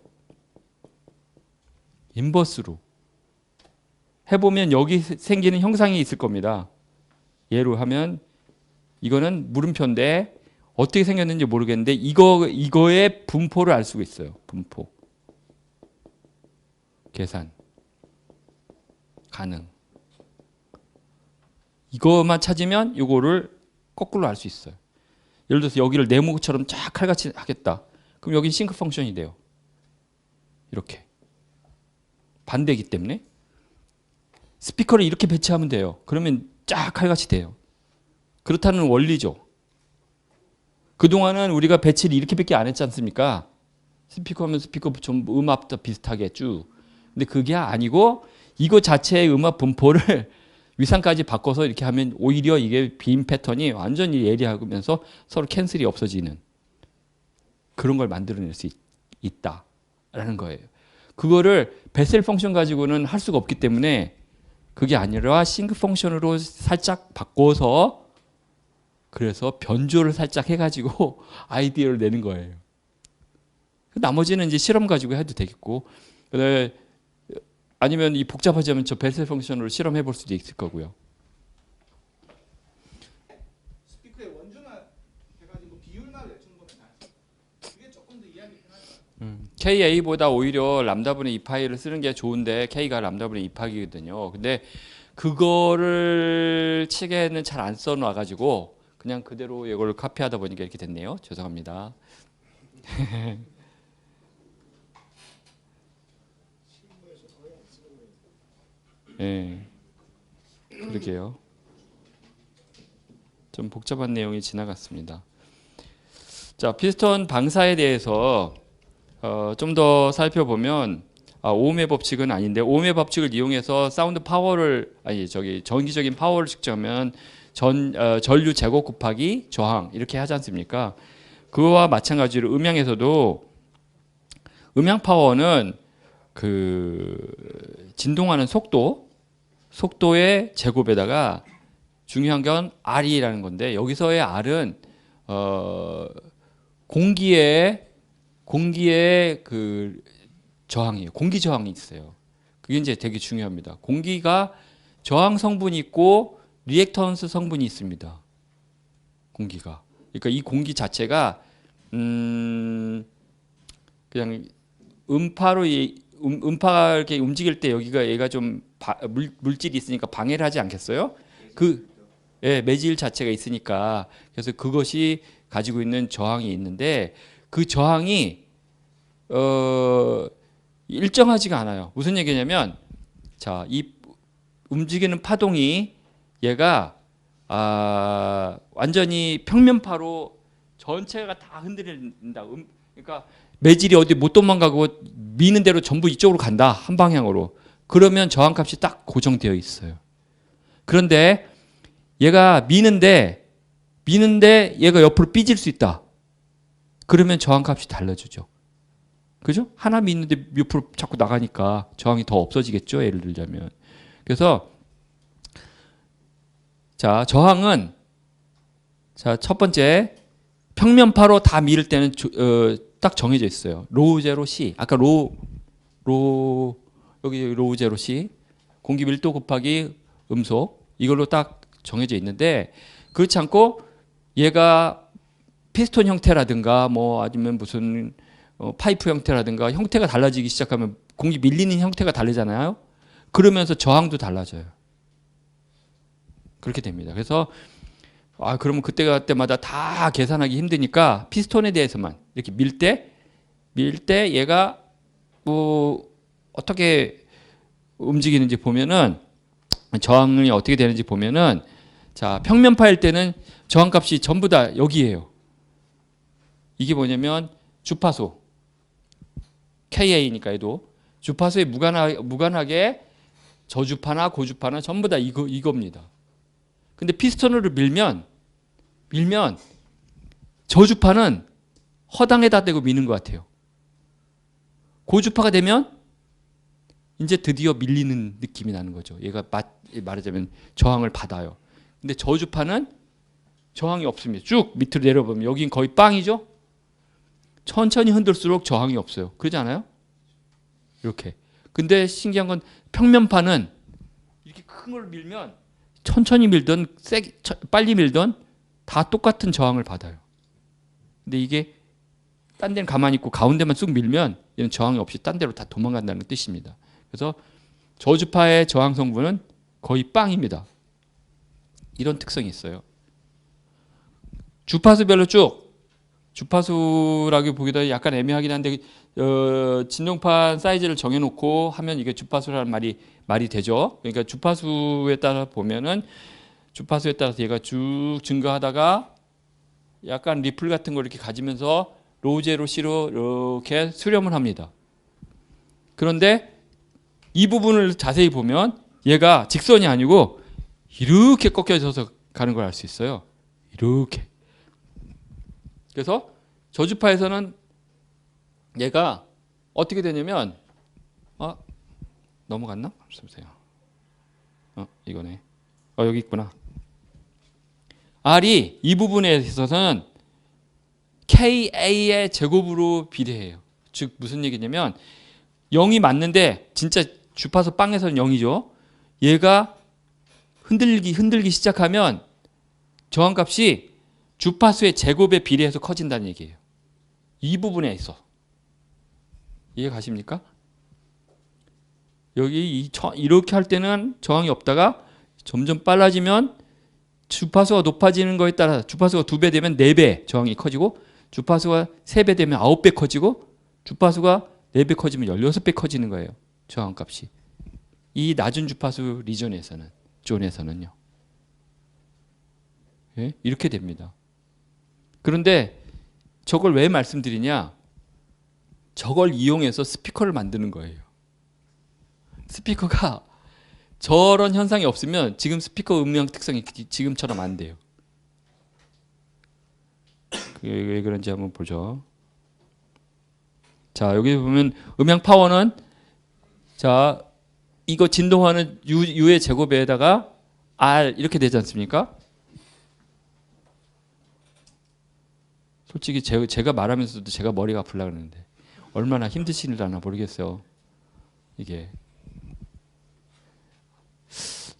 인버스로. 해보면 여기 생기는 형상이 있을 겁니다. 얘로 하면 이거는 물음표인데 어떻게 생겼는지 모르겠는데 이거의 분포를 알 수가 있어요. 분포. 계산. 가능. 이거만 찾으면 이거를 거꾸로 알 수 있어요. 예를 들어서 여기를 네모처럼 쫙 칼같이 하겠다. 그럼 여긴 싱크 펑션이 돼요. 이렇게. 반대이기 때문에. 스피커를 이렇게 배치하면 돼요. 그러면 쫙 칼같이 돼요. 그렇다는 원리죠. 그동안은 우리가 배치를 이렇게밖에 안 했지 않습니까? 스피커면 스피커 좀 음압도 비슷하게 쭉. 근데 그게 아니고 이거 자체의 음압 분포를 위상까지 바꿔서 이렇게 하면 오히려 이게 빔 패턴이 완전히 예리하면서 서로 캔슬이 없어지는 그런 걸 만들어낼 수 있다라는 거예요. 그거를 베셀 펑션 가지고는 할 수가 없기 때문에 그게 아니라 싱크 펑션으로 살짝 바꿔서 그래서 변조를 살짝 해가지고 아이디어를 내는 거예요. 나머지는 이제 실험 가지고 해도 되겠고, 아니면 이 복잡하자면 저 베셀 펑션으로 실험해 볼 수도 있을 거고요. 스피커의 원주나 해가지고 비율만 외치는 거면 그게 조금 더 이해하기 편하죠. KA보다 오히려 람다분의 2파이를 쓰는 게 좋은데 K가 람다분의 2파이거든요. 근데 그거를 책에는 잘 안 써놔가지고 그냥 그대로 이걸 카피하다 보니까 이렇게 됐네요. 죄송합니다. 네, 그러게요. 좀 복잡한 내용이 지나갔습니다. 자, 피스톤 방사에 대해서 좀 더 살펴보면 오음의 법칙은 아닌데 오음의 법칙을 이용해서 사운드 파워를 전기적인 파워를 측정하면 전류 제곱 곱하기 저항 이렇게 하지 않습니까? 그거와 마찬가지로 음향에서도 음향 파워는 그 진동하는 속도의 제곱에다가 중요한 건 R이라는 건데 여기서의 R은 공기의 그 저항이에요. 공기 저항이 있어요. 그게 이제 되게 중요합니다. 공기가 저항 성분이 있고 리액턴스 성분이 있습니다. 공기가. 그러니까 이 공기 자체가 그냥 음파로 음파가 이렇게 움직일 때 여기가 얘가 좀 물질이 있으니까 방해를 하지 않겠어요? 매질 자체가 있으니까 그래서 그것이 가지고 있는 저항이 있는데 그 저항이 일정하지가 않아요. 무슨 얘기냐면 자, 이 움직이는 파동이 얘가 완전히 평면파로 전체가 다 흔들린다. 그러니까 매질이 어디 못 도망가고 미는 대로 전부 이쪽으로 간다. 한 방향으로. 그러면 저항값이 딱 고정되어 있어요. 그런데 얘가 미는데 얘가 옆으로 삐질 수 있다. 그러면 저항값이 달라지죠. 그죠? 하나 미는데 옆으로 자꾸 나가니까 저항이 더 없어지겠죠. 예를 들자면. 그래서 자, 저항은 자, 첫 번째 평면파로 다 밀을 때는 딱 정해져 있어요. 로우 제로 C. 아까 여기 로우 제로 C. 공기 밀도 곱하기 음속. 이걸로 딱 정해져 있는데 그렇지 않고 얘가 피스톤 형태라든가 뭐 아니면 무슨 파이프 형태라든가 형태가 달라지기 시작하면 공기 밀리는 형태가 다르잖아요. 그러면서 저항도 달라져요. 그렇게 됩니다. 그래서 그러면 그때마다 다 계산하기 힘드니까 피스톤에 대해서만 이렇게 밀 때 얘가 뭐 어떻게 움직이는지 보면은 저항이 어떻게 되는지 보면은 자, 평면파일 때는 저항값이 전부 다 여기에요. 이게 뭐냐면 주파수 KA니까 얘도 주파수에 무관하게 저주파나 고주파나 전부 다 이겁니다. 근데 피스톤으로 밀면 저주파는 허당에다 대고 미는 것 같아요. 고주파가 되면 이제 드디어 밀리는 느낌이 나는 거죠. 얘가 말하자면 저항을 받아요. 근데 저주파는 저항이 없습니다. 쭉 밑으로 내려보면 여긴 거의 빵이죠. 천천히 흔들수록 저항이 없어요. 그러지 않아요? 이렇게. 근데 신기한 건 평면파는 이렇게 큰 걸 밀면 천천히 밀든 빨리 밀든 다 똑같은 저항을 받아요. 근데 이게 딴 데는 가만히 있고 가운데만 쑥 밀면 얘는 저항이 없이 딴 데로 다 도망간다는 뜻입니다. 그래서 저주파의 저항 성분은 거의 빵입니다. 이런 특성이 있어요. 주파수별로 쭉 주파수라고 보기도 약간 애매하긴 한데 진동판 사이즈를 정해놓고 하면 이게 주파수라는 말이 되죠. 그러니까 주파수에 따라 보면은 주파수에 따라서 얘가 쭉 증가하다가 약간 리플 같은 걸 이렇게 가지면서 로제로 C로 이렇게 수렴을 합니다. 그런데 이 부분을 자세히 보면 얘가 직선이 아니고 이렇게 꺾여져서 가는 걸 알 수 있어요. 이렇게. 그래서 저주파에서는 얘가 어떻게 되냐면 넘어갔나? 잠시만요. 이거네. 여기 있구나. R이 이 부분에 있어서는 KA의 제곱으로 비례해요. 즉 무슨 얘기냐면 0이 맞는데 진짜 주파수 빵에서는 0이죠. 얘가 흔들기 시작하면 저항값이 주파수의 제곱에 비례해서 커진다는 얘기예요. 이 부분에 있어. 이해 가십니까? 여기 이렇게 할 때는 저항이 없다가 점점 빨라지면 주파수가 높아지는 거에 따라 주파수가 2배 되면 4배 저항이 커지고 주파수가 3배 되면 9배 커지고 주파수가 4배 커지면 16배 커지는 거예요. 저항값이. 이 낮은 주파수 리전에서는 존에서는요. 예? 이렇게 됩니다. 그런데 저걸 왜 말씀드리냐? 저걸 이용해서 스피커를 만드는 거예요. 스피커가 저런 현상이 없으면 지금 스피커 음량 특성이 지금처럼 안 돼요. 그게 왜 그런지 한번 보죠. 자, 여기 보면 음향 파워는 자, 이거 진동하는 U의 제곱에다가 R 이렇게 되지 않습니까? 솔직히 제가 말하면서도 제가 머리가 아플라 그러는데 얼마나 힘드시려나 모르겠어요. 이게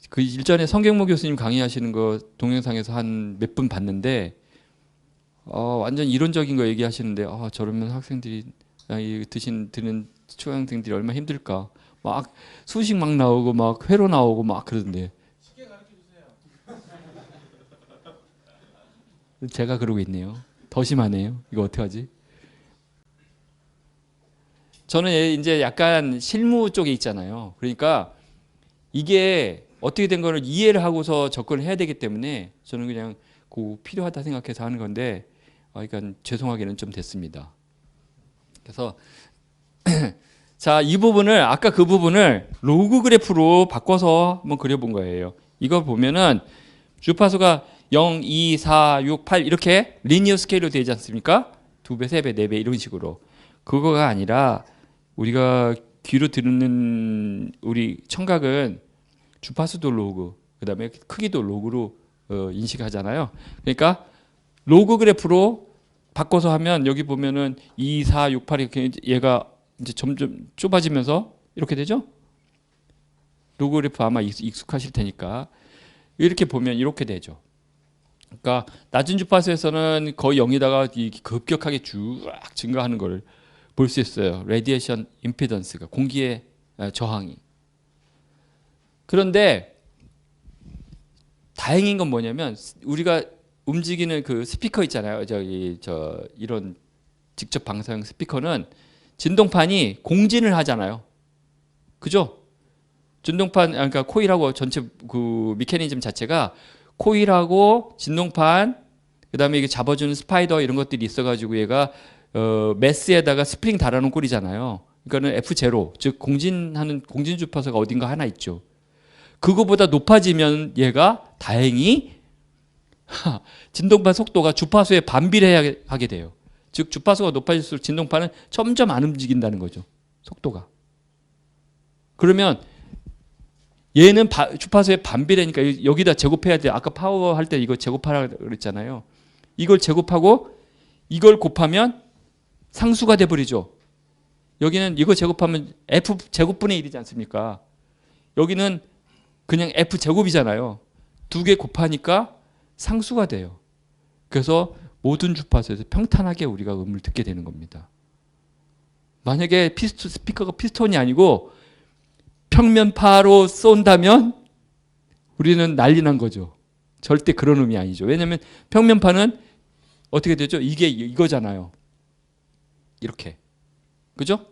그 일전에 성경모 교수님 강의하시는 거 동영상에서 한 몇 분 봤는데 완전 이론적인 거 얘기하시는데 저러면 학생들이 듣는 초등학생들이 얼마나 힘들까. 막 수식 막 나오고 막 회로 나오고 막 그러던데. 쉽게 가르쳐 주세요. 제가 그러고 있네요. 더 심하네요. 이거 어떡하지? 저는 이제 약간 실무 쪽에 있잖아요. 그러니까 이게 어떻게 된 거를 이해를 하고서 접근을 해야 되기 때문에 저는 그냥 필요하다 생각해서 하는 건데 그러니까 죄송하게는 좀 됐습니다. 그래서 자, 이 부분을 아까 그 부분을 로그 그래프로 바꿔서 한번 그려본 거예요. 이거 보면은 주파수가 0, 2, 4, 6, 8 이렇게 리니어 스케일로 되지 않습니까? 2배, 3배, 4배 이런 식으로. 그거가 아니라 우리가 귀로 듣는 우리 청각은 주파수도 로그, 그다음에 크기도 로그로 인식하잖아요. 그러니까 로그 그래프로 바꿔서 하면 여기 보면은 2, 4, 6, 8 이렇게 얘가 이제 점점 좁아지면서 이렇게 되죠? 로그 그래프 아마 익숙하실 테니까 이렇게 보면 이렇게 되죠. 그러니까 낮은 주파수에서는 거의 0이다가 급격하게 쭉 증가하는 걸 볼 수 있어요. 레디에이션 임피던스가 공기의 저항이. 그런데 다행인 건 뭐냐면 우리가 움직이는 그 스피커 있잖아요. 이런 직접 방사용 스피커는 진동판이 공진을 하잖아요. 그죠? 진동판 그러니까 코일하고 전체 그 메커니즘 자체가 코일하고 진동판 그다음에 이게 잡아주는 스파이더 이런 것들이 있어가지고 얘가 메스에다가 스프링 달아놓은 꼴이잖아요. 그러니까는 F0 즉 공진 주파수가 어딘가 하나 있죠. 그거보다 높아지면 얘가 다행히 진동판 속도가 주파수에 반비례하게 돼요. 즉 주파수가 높아질수록 진동판은 점점 안 움직인다는 거죠. 속도가. 그러면 얘는 주파수의 반비례니까 여기다 제곱해야 돼. 아까 파워 할 때 이거 제곱하라 그랬잖아요. 이걸 제곱하고 이걸 곱하면 상수가 돼버리죠. 여기는 이거 제곱하면 f 제곱분의 1이지 않습니까? 여기는 그냥 f 제곱이잖아요. 두 개 곱하니까 상수가 돼요. 그래서 모든 주파수에서 평탄하게 우리가 음을 듣게 되는 겁니다. 만약에 스피커가 피스톤이 아니고 평면파로 쏜다면 우리는 난리 난 거죠. 절대 그런 음이 아니죠. 왜냐하면 평면파는 어떻게 되죠? 이게 이거잖아요. 이렇게. 그죠?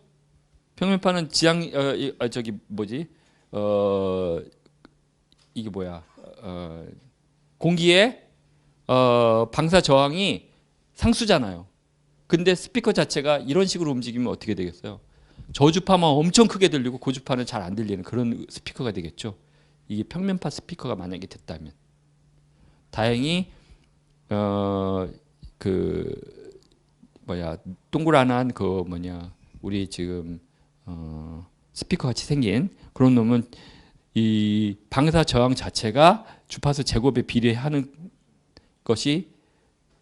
평면파는 저기 뭐지? 이게 뭐야? 공기의 방사 저항이 상수잖아요. 근데 스피커 자체가 이런 식으로 움직이면 어떻게 되겠어요? 저주파만 엄청 크게 들리고 고주파는 잘 안 들리는 그런 스피커가 되겠죠. 이게 평면파 스피커가 만약에 됐다면. 다행히 그 뭐야 동그란한 그 뭐냐 우리 지금 스피커 같이 생긴 그런 놈은 이 방사 저항 자체가 주파수 제곱에 비례하는 것이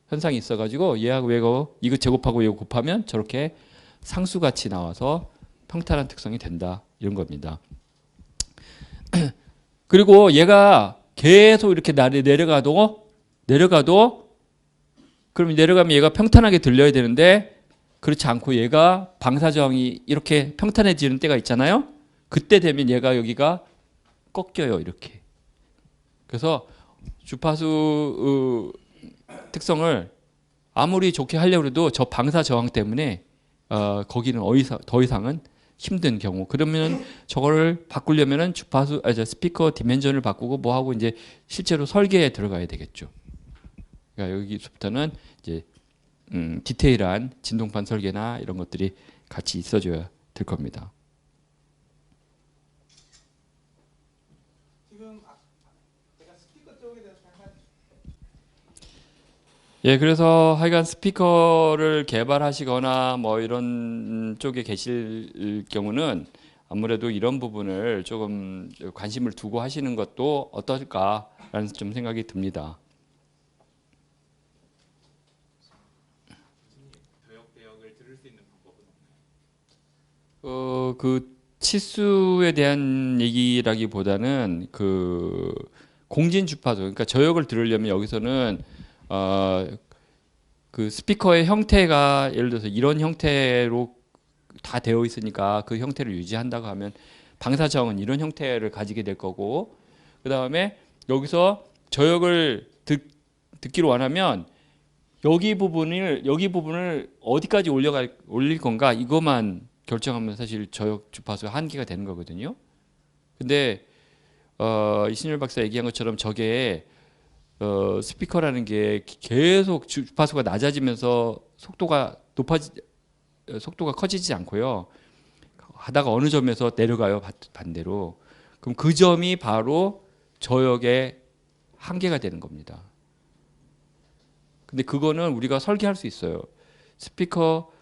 현상이 있어가지고 얘하고 이거 제곱하고 이거 곱하면 저렇게 상수같이 나와서 평탄한 특성이 된다 이런 겁니다. 그리고 얘가 계속 이렇게 내려가도 그럼 내려가면 얘가 평탄하게 들려야 되는데 그렇지 않고 얘가 방사 저항이 이렇게 평탄해지는 때가 있잖아요. 그때 되면 얘가 여기가 꺾여요 이렇게. 그래서 주파수 특성을 아무리 좋게 하려고 해도 저 방사 저항 때문에 거기는 더 이상은 힘든 경우. 그러면 저거를 바꾸려면은 스피커 디멘전을 바꾸고 뭐 하고 이제 실제로 설계에 들어가야 되겠죠. 그러니까 여기서부터는 이제 디테일한 진동판 설계나 이런 것들이 같이 있어줘야 될 겁니다. 지금 제가 스피커 쪽에 대해서 잠깐 예, 그래서 하여간 스피커를 개발하시거나 뭐 이런 쪽에 계실 경우는 아무래도 이런 부분을 조금 관심을 두고 하시는 것도 어떨까라는 좀 생각이 듭니다. 저역 대역을 들을 수 있는 방법은 없나요? 그 치수에 대한 얘기라기보다는 그 공진 주파수, 그러니까 저역을 들으려면 여기서는 그 스피커의 형태가 예를 들어서 이런 형태로 다 되어 있으니까 그 형태를 유지한다고 하면 방사 저항은 이런 형태를 가지게 될 거고, 그 다음에 여기서 저역을 듣기로 원하면 여기 부분을 어디까지 올릴 건가 이것만 결정하면 사실 저역 주파수 한계가 되는 거거든요. 근데 이신열 박사 얘기한 것처럼 저게 스피커라는 게 계속 주파수가 낮아지면서 속도가 커지지 않고요. 하다가 어느 점에서 내려가요, 반대로. 그럼 그 점이 바로 저역의 한계가 되는 겁니다. 근데 그거는 우리가 설계할 수 있어요. 스피커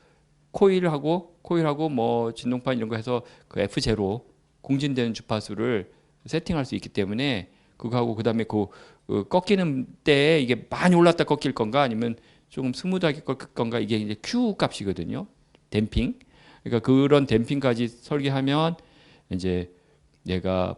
코일하고 뭐 진동판 이런 거 해서 그 F0 공진되는 주파수를 세팅할 수 있기 때문에 그거하고 그다음에 그 꺾이는 때에 이게 많이 올랐다 꺾일 건가 아니면 조금 스무드하게 꺾일 건가 이게 이제 Q 값이거든요. 댐핑. 그러니까 그런 댐핑까지 설계하면 이제 얘가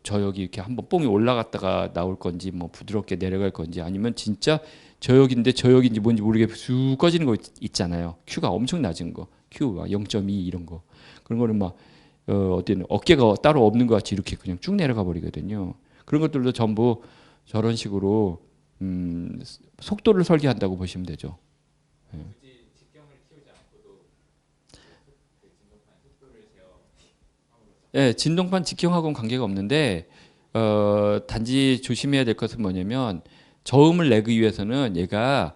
저역이 이렇게 한번 뽕이 올라갔다가 나올 건지 뭐 부드럽게 내려갈 건지 아니면 진짜 저역인지 뭔지 모르게 쑥 꺼지는 거 있잖아요. Q가 엄청 낮은 거. Q 0.2 이런 거. 그런 거는 막 어깨가 따로 없는 것 같이 이렇게 그냥 쭉 내려가 버리거든요. 그런 것들도 전부 저런 식으로 속도를 설계한다고 보시면 되죠. 굳이 직경을 키우지 않고도 그 진동판 속도를 제어함으로써 예, 진동판 직경하고는 관계가 없는데 단지 조심해야 될 것은 뭐냐면 저음을 내기 위해서는 얘가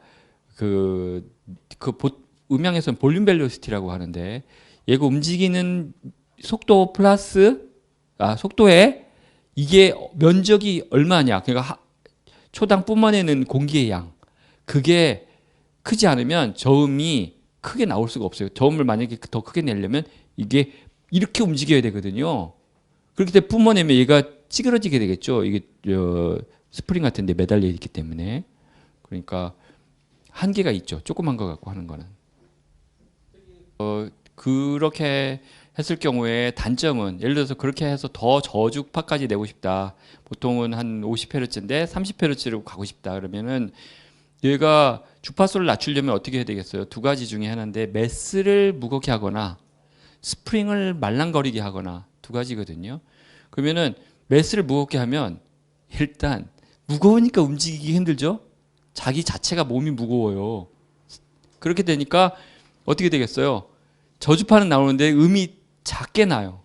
음향에서는 볼륨 벨로시티라고 하는데 얘가 움직이는 속도 플러스 속도에 이게 면적이 얼마냐. 그러니까 초당 뿜어내는 공기의 양. 그게 크지 않으면 저음이 크게 나올 수가 없어요. 저음을 만약에 더 크게 내려면 이게 이렇게 움직여야 되거든요. 그렇기 때문에 뿜어내면 얘가 찌그러지게 되겠죠. 이게 스프링 같은 데 매달려 있기 때문에. 그러니까 한계가 있죠. 조그만 거 갖고 하는 거는. 그렇게 했을 경우에 단점은 예를 들어서 그렇게 해서 더 저주파까지 내고 싶다. 보통은 한 50Hz인데 30Hz로 가고 싶다. 그러면은 얘가 주파수를 낮추려면 어떻게 해야 되겠어요? 두 가지 중에 하나인데 매스를 무겁게 하거나 스프링을 말랑거리게 하거나 두 가지거든요. 그러면은 매스를 무겁게 하면 일단 무거우니까 움직이기 힘들죠. 자기 자체가 몸이 무거워요. 그렇게 되니까 어떻게 되겠어요? 저주파는 나오는데 음이 작게 나요.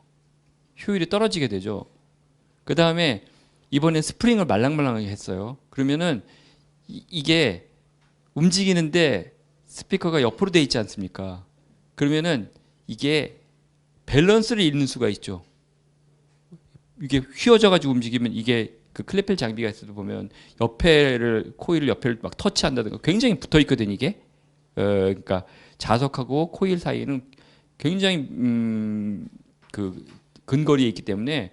효율이 떨어지게 되죠. 그 다음에 이번엔 스프링을 말랑말랑하게 했어요. 그러면은 이게 움직이는데 스피커가 옆으로 돼 있지 않습니까? 그러면은 이게 밸런스를 잃는 수가 있죠. 이게 휘어져 가지고 움직이면 이게 그 클레펠 장비가 있어도 보면 코일 옆에를 막 터치한다든가 굉장히 붙어 있거든 이게. 그러니까 자석하고 코일 사이에는 굉장히 그 근거리에 있기 때문에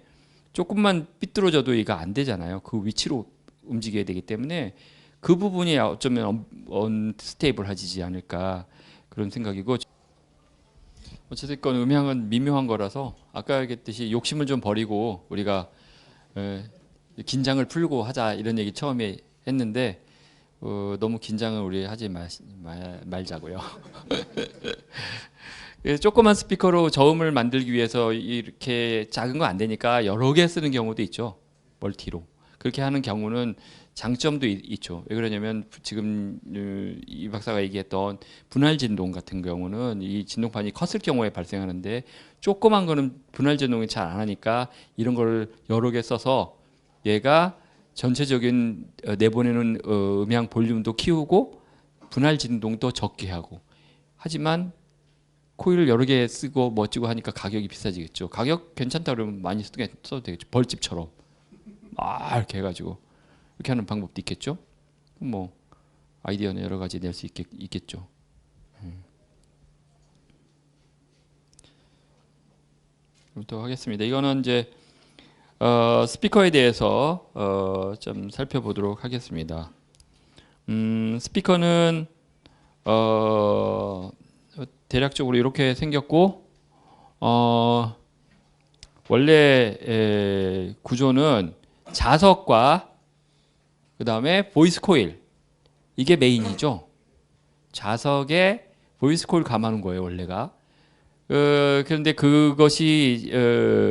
조금만 삐뚤어져도 얘가 안 되잖아요. 그 위치로 움직여야 되기 때문에 그 부분이 어쩌면 언스테이블하지 않을까 그런 생각이고 어쨌든 음향은 미묘한 거라서 아까 얘기했듯이 욕심을 좀 버리고 우리가 긴장을 풀고 하자 이런 얘기 처음에 했는데 너무 긴장을 우리 하지 말자고요. 조그만 스피커로 저음을 만들기 위해서 이렇게 작은 거 안 되니까 여러 개 쓰는 경우도 있죠. 멀티로. 그렇게 하는 경우는 장점도 있죠. 왜 그러냐면 지금 이 박사가 얘기했던 분할 진동 같은 경우는 이 진동판이 컸을 경우에 발생하는데 조그만 거는 분할 진동이 잘 안 하니까 이런 걸 여러 개 써서 얘가 전체적인 내보내는 음향 볼륨도 키우고 분할 진동도 적게 하고 하지만 코일을 여러 개 쓰고 멋지고 하니까 가격이 비싸지겠죠. 가격 괜찮다 그러면 많이 써도 되겠죠. 벌집처럼 이렇게 해가지고 이렇게 하는 방법도 있겠죠. 뭐 아이디어는 여러 가지 낼 수 있겠죠. 또 하겠습니다. 이거는 이제 스피커에 대해서 좀 살펴보도록 하겠습니다. 스피커는 대략적으로 이렇게 생겼고 원래 구조는 자석과 그 다음에 보이스 코일 이게 메인이죠. 자석에 보이스 코일 감아놓은 거예요 원래가. 그런데 그것이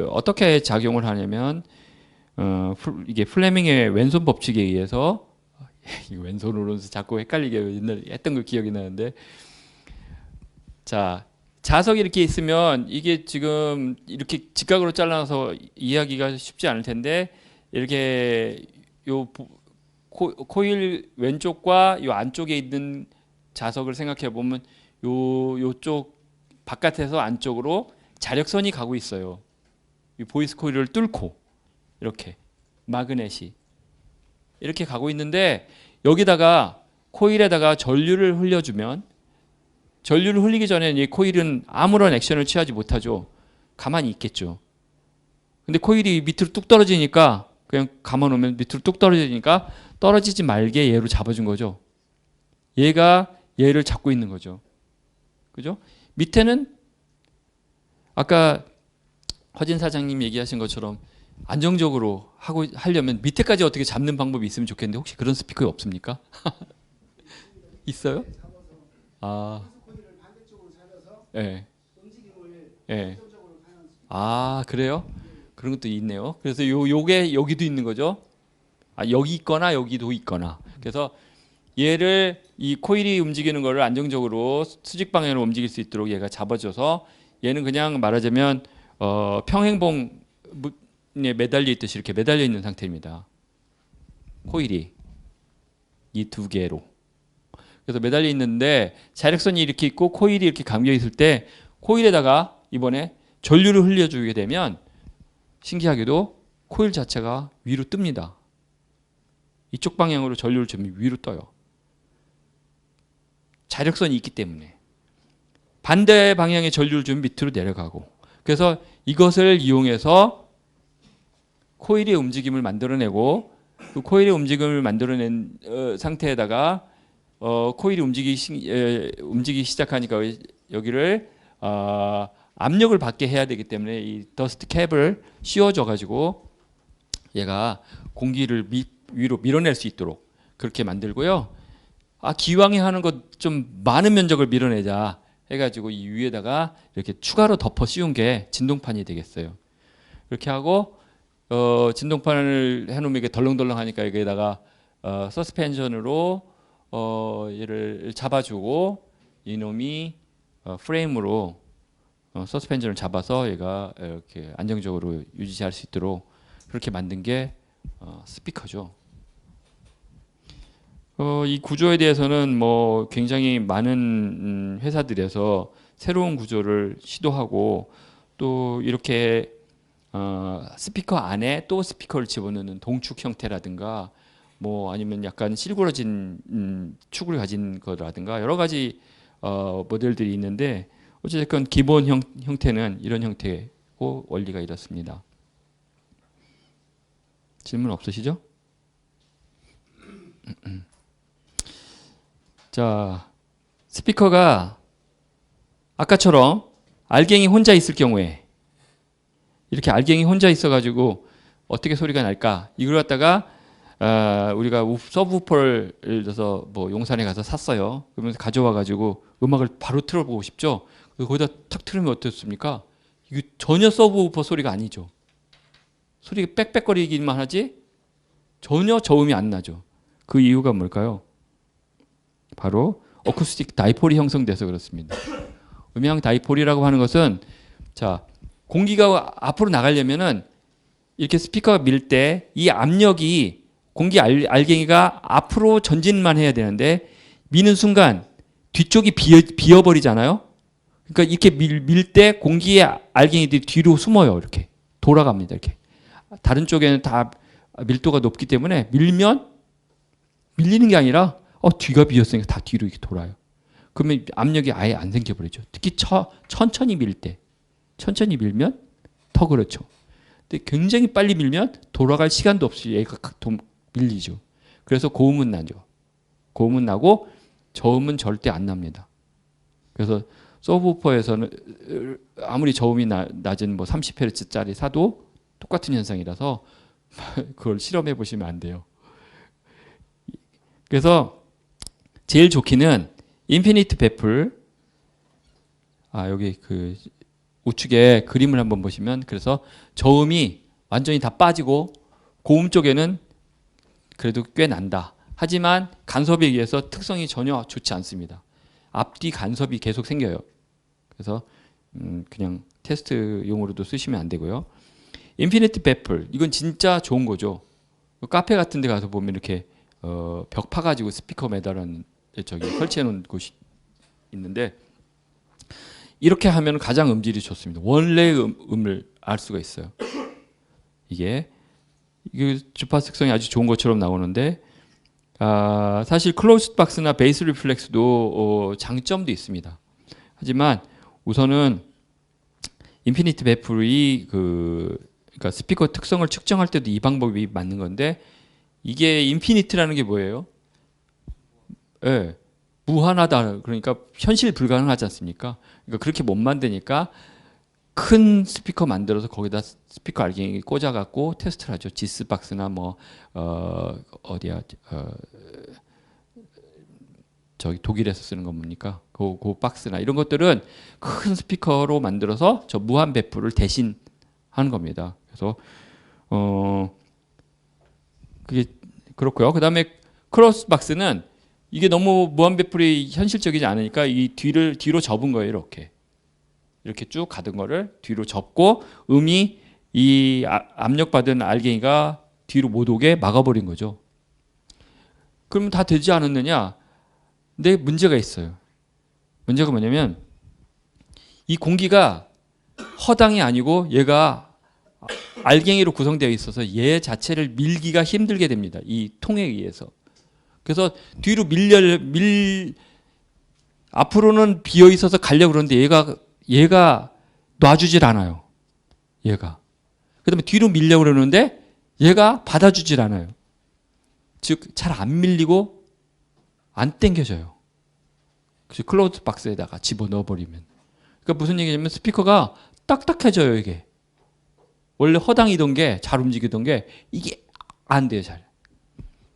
어떻게 작용을 하냐면 이게 플레밍의 왼손 법칙에 의해서 왼손 오른손 자꾸 헷갈리게 옛날에 했던 거 기억이 나는데 자 자석이 이렇게 있으면 이게 지금 이렇게 직각으로 잘라서 이해하기가 쉽지 않을 텐데 이렇게 요 코일 왼쪽과 요 안쪽에 있는 자석을 생각해 보면 요쪽 바깥에서 안쪽으로 자력선이 가고 있어요. 이 보이스 코일을 뚫고 이렇게 마그넷이 이렇게 가고 있는데 여기다가 코일에다가 전류를 흘려주면 전류를 흘리기 전에는 이 코일은 아무런 액션을 취하지 못하죠. 가만히 있겠죠. 근데 코일이 밑으로 뚝 떨어지니까 그냥 감아놓으면 밑으로 뚝 떨어지니까 떨어지지 말게 얘로 잡아준 거죠. 얘가 얘를 잡고 있는 거죠. 그죠? 밑에는 아까 허진 사장님 얘기하신 것처럼 안정적으로 하려면 밑에까지 어떻게 잡는 방법이 있으면 좋겠는데 혹시 그런 스피커 없습니까? 있어요? 예. 예. 그래요? 그런 것도 있네요. 그래서 요게 여기도 있는 거죠. 여기 있거나 여기도 있거나. 그래서 얘를 이 코일이 움직이는 거를 안정적으로 수직 방향으로 움직일 수 있도록 얘가 잡아줘서 얘는 그냥 말하자면 평행봉에 매달려 있듯이 이렇게 매달려 있는 상태입니다. 코일이 이 두 개로. 그래서 매달려 있는데 자력선이 이렇게 있고 코일이 이렇게 감겨 있을 때 코일에다가 이번에 전류를 흘려주게 되면 신기하게도 코일 자체가 위로 뜹니다. 이쪽 방향으로 전류를 주면 위로 떠요. 자력선이 있기 때문에. 반대 방향의 전류를 주면 밑으로 내려가고. 그래서 이것을 이용해서 코일의 움직임을 만들어내고 그 코일의 움직임을 만들어낸 상태에다가 코일이 움직이기 시작하니까 여기를 압력을 받게 해야 되기 때문에 이 더스트 캡을 씌워줘 가지고 얘가 공기를 위로 밀어낼 수 있도록 그렇게 만들고요. 기왕에 하는 것 좀 많은 면적을 밀어내자 해가지고 이 위에다가 이렇게 추가로 덮어 씌운 게 진동판이 되겠어요. 그렇게 하고 진동판을 해놓으면 이게 덜렁덜렁하니까 여기에다가 서스펜션으로 얘를 잡아주고 이놈이 프레임으로 서스펜션을 잡아서 얘가 이렇게 안정적으로 유지할 수 있도록 그렇게 만든 게 스피커죠. 이 구조에 대해서는 뭐 굉장히 많은 회사들에서 새로운 구조를 시도하고 또 이렇게 스피커 안에 또 스피커를 집어넣는 동축 형태라든가 뭐 아니면 약간 실구러진 축을 가진 거라든가 여러 가지 모델들이 있는데 어쨌든 기본 형태는 이런 형태고 원리가 이렇습니다. 질문 없으시죠? 자, 스피커가 아까처럼 알갱이 혼자 있을 경우에 이렇게 알갱이 혼자 있어가지고 어떻게 소리가 날까? 이걸 갖다가 우리가 서브우퍼를 예를 들어서 뭐 용산에 가서 샀어요. 그러면서 가져와가지고 음악을 바로 틀어보고 싶죠. 거기다 탁 틀으면 어떻습니까? 이게 전혀 서브우퍼 소리가 아니죠. 소리가 빽빽거리기만 하지 전혀 저음이 안 나죠. 그 이유가 뭘까요? 바로 어쿠스틱 다이폴이 형성돼서 그렇습니다. 음향 다이폴이라고 하는 것은 자 공기가 앞으로 나가려면은 이렇게 스피커가 밀 때 이 압력이 공기 알갱이가 앞으로 전진만 해야 되는데 미는 순간 뒤쪽이 비어버리잖아요. 그러니까 이렇게 밀 때 공기의 알갱이들이 뒤로 숨어요. 이렇게 돌아갑니다. 이렇게 다른 쪽에는 다 밀도가 높기 때문에 밀면 밀리는 게 아니라 뒤가 비었으니까 다 뒤로 이렇게 돌아요. 그러면 압력이 아예 안 생겨버리죠. 특히 천천히 밀 때. 천천히 밀면 더 그렇죠. 근데 굉장히 빨리 밀면 돌아갈 시간도 없이 얘가 밀리죠. 그래서 고음은 나죠. 고음은 나고 저음은 절대 안 납니다. 그래서 서브우퍼에서는 아무리 저음이 낮은 뭐 30Hz짜리 사도 똑같은 현상이라서 그걸 실험해 보시면 안 돼요. 그래서 제일 좋기는 인피니트 베풀 여기 그 우측에 그림을 한번 보시면 그래서 저음이 완전히 다 빠지고 고음 쪽에는 그래도 꽤 난다. 하지만 간섭에 의해서 특성이 전혀 좋지 않습니다. 앞뒤 간섭이 계속 생겨요. 그래서 그냥 테스트용으로도 쓰시면 안 되고요. 인피니트 베풀 이건 진짜 좋은 거죠. 카페 같은 데 가서 보면 이렇게 벽 파가지고 스피커 매달은 저기 설치해 놓은 곳이 있는데 이렇게 하면 가장 음질이 좋습니다. 원래의 음을 알 수가 있어요. 이게 주파수 특성이 아주 좋은 것처럼 나오는데 사실 클로즈 박스나 베이스 리플렉스도 장점도 있습니다. 하지만 우선은 인피니트 베풀이 그러니까 스피커 특성을 측정할 때도 이 방법이 맞는 건데 이게 인피니트라는 게 뭐예요? 예, 무한하다. 그러니까 현실 불가능하지 않습니까? 그러니까 그렇게 못 만드니까 큰 스피커 만들어서 거기다 스피커 알갱이 꽂아갖고 테스트를 하죠. 지스 박스나 뭐 저기 독일에서 쓰는 건 뭡니까? 그 박스나 이런 것들은 큰 스피커로 만들어서 저 무한 배풀을 대신 하는 겁니다. 그래서 그게 그렇고요. 그다음에 크로스 박스는 이게 너무 무한 배풀이 현실적이지 않으니까 이 뒤로 접은 거예요. 이렇게 쭉 가던 거를 뒤로 접고 음이 이 압력받은 알갱이가 뒤로 못 오게 막아버린 거죠. 그러면 다 되지 않았느냐? 근데 문제가 있어요. 문제가 뭐냐면 이 공기가 허당이 아니고 얘가 알갱이로 구성되어 있어서 얘 자체를 밀기가 힘들게 됩니다. 이 통에 의해서. 그래서 뒤로 앞으로는 비어 있어서 가려고 그러는데 얘가 놔주질 않아요. 얘가. 그다음에 뒤로 밀려고 그러는데 얘가 받아주질 않아요. 즉 잘 안 밀리고 안 당겨져요. 그래서 클로즈 박스에다가 집어넣어 버리면. 그러니까 무슨 얘기냐면 스피커가 딱딱해져요. 이게 원래 허당이던 게 잘 움직이던 게 이게 안 돼요. 잘.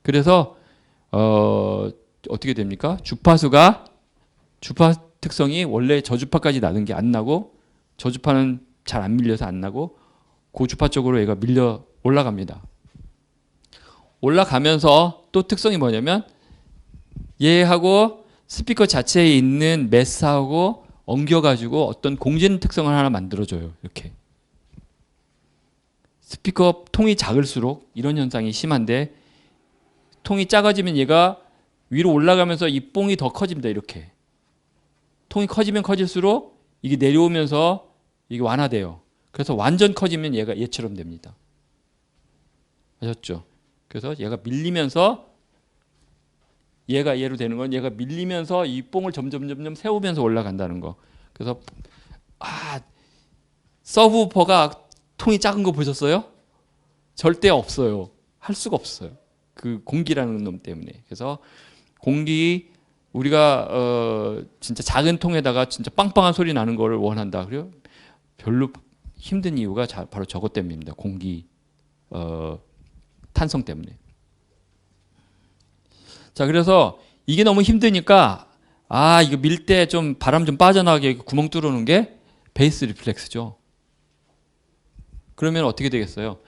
그래서 어떻게 됩니까? 주파 특성이 원래 저주파까지 나는 게 안 나고, 저주파는 잘 안 밀려서 안 나고 고주파 쪽으로 얘가 밀려 올라갑니다. 올라가면서 또 특성이 뭐냐면 얘하고 스피커 자체에 있는 매스하고 엉겨가지고 어떤 공진 특성을 하나 만들어줘요. 이렇게. 스피커 통이 작을수록 이런 현상이 심한데, 통이 작아지면 얘가 위로 올라가면서 이 뽕이 더 커집니다. 이렇게. 통이 커지면 커질수록 이게 내려오면서 이게 완화돼요. 그래서 완전 커지면 얘가 얘처럼 됩니다. 아셨죠? 그래서 얘가 밀리면서, 얘가 얘로 되는 건 얘가 밀리면서 이 뽕을 점점 세우면서 올라간다는 거. 그래서 서브우퍼가 통이 작은 거 보셨어요? 절대 없어요. 할 수가 없어요. 그 공기라는 놈 때문에. 그래서 공기, 우리가 진짜 작은 통에다가 진짜 빵빵한 소리 나는 거를 원한다. 그래요? 별로 힘든 이유가 바로 저것 때문입니다. 공기 탄성 때문에. 자, 그래서 이게 너무 힘드니까 이거 밀 때 좀 바람 좀 빠져나가게 구멍 뚫어놓은 게 베이스 리플렉스죠. 그러면 어떻게 되겠어요?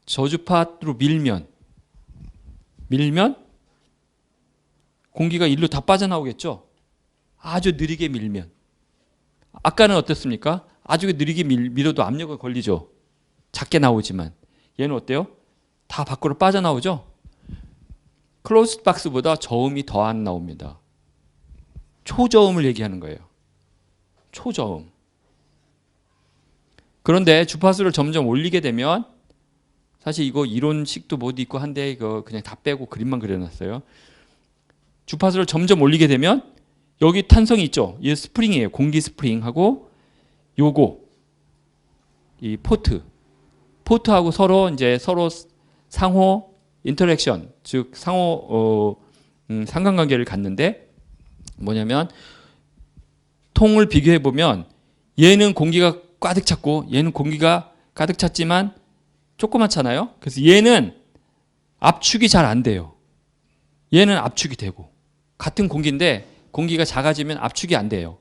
저주파로 밀면 공기가 일로 다 빠져나오겠죠? 아주 느리게 밀면. 아까는 어땠습니까? 아주 느리게 밀어도 압력은 걸리죠. 작게 나오지만. 얘는 어때요? 다 밖으로 빠져나오죠? 클로즈 박스보다 저음이 더 안 나옵니다. 초저음을 얘기하는 거예요. 초저음. 그런데 주파수를 점점 올리게 되면, 사실 이거 이론식도 못 있고 한데 이거 그냥 다 빼고 그림만 그려놨어요. 주파수를 점점 올리게 되면 여기 탄성이 있죠. 이 스프링이에요. 공기 스프링하고 요거 이 포트하고 서로 상호 인터랙션, 즉 상호 상관관계를 갖는데, 뭐냐면 통을 비교해 보면 얘는 공기가 가득 찼고 얘는 공기가 가득 찼지만 조그맣잖아요. 그래서 얘는 압축이 잘 안 돼요. 얘는 압축이 되고, 같은 공기인데 공기가 작아지면 압축이 안 돼요.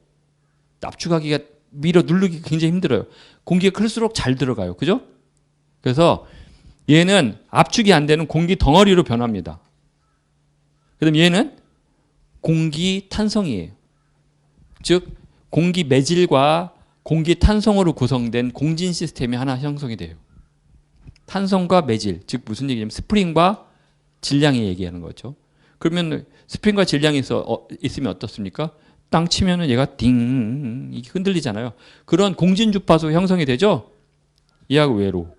압축하기가 밀어 누르기 굉장히 힘들어요. 공기가 클수록 잘 들어가요. 그죠? 그래서 얘는 압축이 안 되는 공기 덩어리로 변합니다. 그다음 얘는 공기 탄성이에요. 즉 공기 매질과 공기 탄성으로 구성된 공진 시스템이 하나 형성이 돼요. 탄성과 매질, 즉 무슨 얘기냐면 스프링과 질량이 얘기하는 거죠. 그러면 스프링과 질량이 있으면 어떻습니까? 땅 치면은 얘가 띵 이게 흔들리잖아요. 그런 공진 주파수 형성이 되죠. 이하고 외로.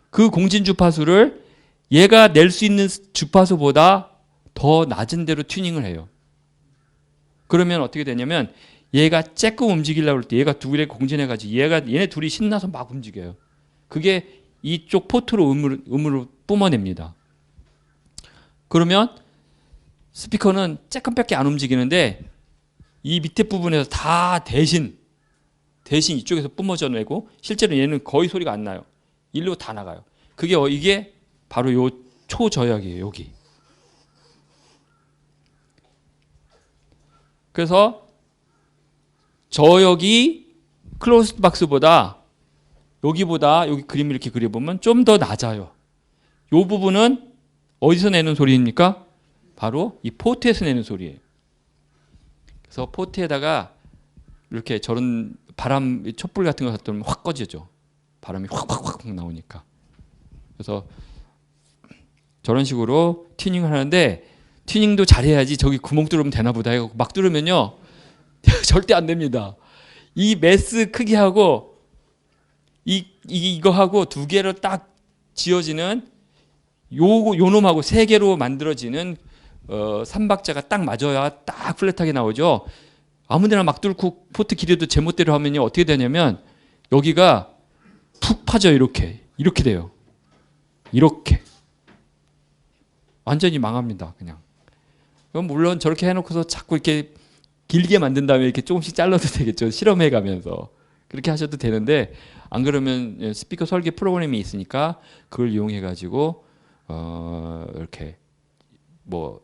그 공진 주파수를 얘가 낼 수 있는 주파수보다 더 낮은 대로 튜닝을 해요. 그러면 어떻게 되냐면 얘가 쬐끔 움직이려고 할 때 얘가 둘에 공진해가지고 얘네 둘이 신나서 막 움직여요. 그게 이쪽 포트로 음으로 뿜어냅니다. 그러면 스피커는 쬐끔밖에 안 움직이는데 이 밑에 부분에서 다 대신 이쪽에서 뿜어져 내고, 실제로 얘는 거의 소리가 안 나요. 일로 다 나가요. 이게 바로 요 초저역이에요. 여기. 그래서 저역이 클로즈 박스보다 여기 그림을 이렇게 그려보면 좀 더 낮아요. 이 부분은 어디서 내는 소리입니까? 바로 이 포트에서 내는 소리예요. 그래서 포트에다가 이렇게 저런 바람 촛불 같은 거 갖다 놓으면 확 꺼지죠. 바람이 확 나오니까. 그래서 저런 식으로 튜닝을 하는데, 튜닝도 잘해야지 저기 구멍 뚫으면 되나 보다 해서 막 뚫으면요 절대 안 됩니다. 이 매스 크기하고 이거하고 두 개를 딱 지어지는 요 놈하고 세 개로 만들어지는 삼박자가 딱 맞아야 딱 플랫하게 나오죠. 아무데나 막 뚫고 포트 길이도 제멋대로 하면요 어떻게 되냐면 여기가 푹 파져. 이렇게 돼요. 이렇게 완전히 망합니다. 그냥. 그럼 물론 저렇게 해놓고서 자꾸 이렇게 길게 만든 다음에 이렇게 조금씩 잘라도 되겠죠. 실험해 가면서 그렇게 하셔도 되는데 안 그러면 스피커 설계 프로그램이 있으니까 그걸 이용해 가지고 이렇게 뭐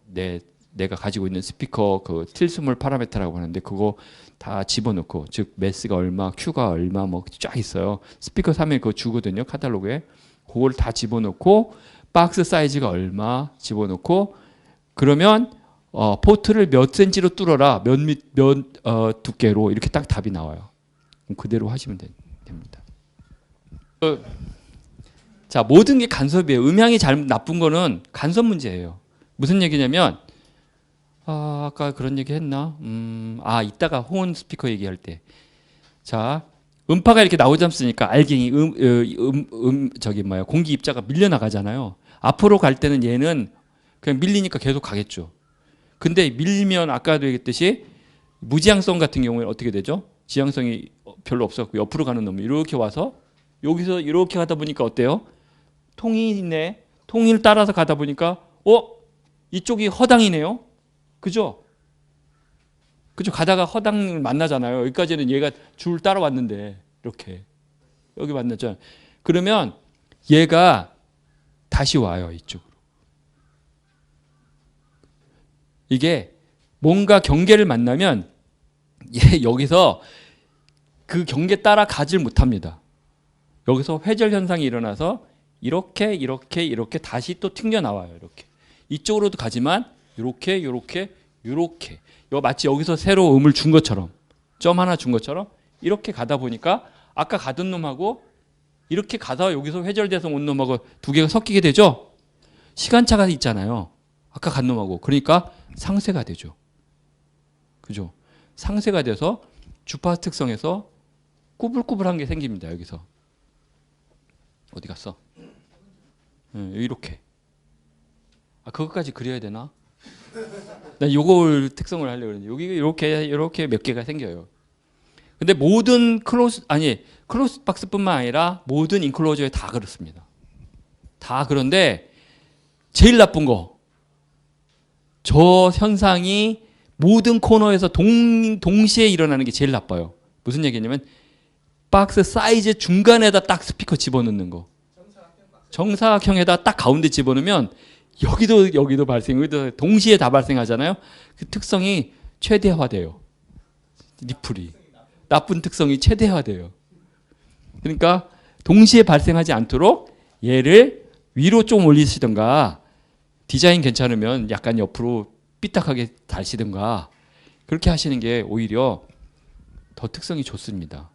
내가 가지고 있는 스피커 그 틸스몰 파라메터라고 하는데 그거 다 집어넣고 즉 매스가 얼마, Q가 얼마 뭐 쫙 있어요. 스피커 사면 그거 주거든요. 카탈로그에. 그걸 다 집어넣고 박스 사이즈가 얼마 집어넣고 그러면 포트를 몇 센치로 뚫어라 몇 두께로 이렇게 딱 답이 나와요. 그대로 하시면 됩니다. 자, 모든 게 간섭이에요. 음향이 나쁜 거는 간섭 문제예요. 무슨 얘기냐면 아까 그런 얘기 했나? 이따가 호은 스피커 얘기할 때. 자, 음파가 이렇게 나오지 않습니까? 알갱이 공기 입자가 밀려 나가잖아요. 앞으로 갈 때는 얘는 그냥 밀리니까 계속 가겠죠. 근데 밀리면 아까도 얘기했듯이 무지향성 같은 경우에 어떻게 되죠? 지향성이 별로 없었고 옆으로 가는 놈이 이렇게 와서 여기서 이렇게 가다 보니까 어때요? 통이 있네. 통을 따라서 가다 보니까 이쪽이 허당이네요. 그죠? 그죠? 가다가 허당을 만나잖아요. 여기까지는 얘가 줄 따라왔는데 이렇게 여기 만났잖아요. 그러면 얘가 다시 와요. 이쪽으로. 이게 뭔가 경계를 만나면 얘 여기서 그 경계 따라 가질 못합니다. 여기서 회절 현상이 일어나서 이렇게 다시 또 튕겨 나와요. 이렇게 이쪽으로도 가지만 이렇게 마치 여기서 새로 음을 준 것처럼 점 하나 준 것처럼 이렇게 가다 보니까 아까 가던 놈하고 이렇게 가다 여기서 회절돼서 온 놈하고 두 개가 섞이게 되죠. 시간차가 있잖아요. 아까 간 놈하고. 그러니까 상쇄가 되죠. 그죠? 상쇄가 돼서 주파수 특성에서 꾸불꾸불한 게 생깁니다. 여기서. 어디 갔어? 이렇게. 그것까지 그려야 되나? 나 요걸 특성을 하려고 그러는데 여기 이렇게 몇 개가 생겨요. 근데 모든 클로즈 박스뿐만 아니라 모든 인클로저에 다 그렇습니다. 다 그런데 제일 나쁜 거 저 현상이 모든 코너에서 동시에 일어나는 게 제일 나빠요. 무슨 얘기냐면 박스 사이즈 중간에다 딱 스피커 집어넣는 거. 정사각형에다 딱 가운데 집어넣으면 여기도 발생, 여기도 동시에 다 발생하잖아요. 그 특성이 최대화돼요. 리플이. 나쁜 특성이 최대화돼요. 그러니까 동시에 발생하지 않도록 얘를 위로 좀 올리시던가 디자인 괜찮으면 약간 옆으로 삐딱하게 달시던가 그렇게 하시는 게 오히려 더 특성이 좋습니다.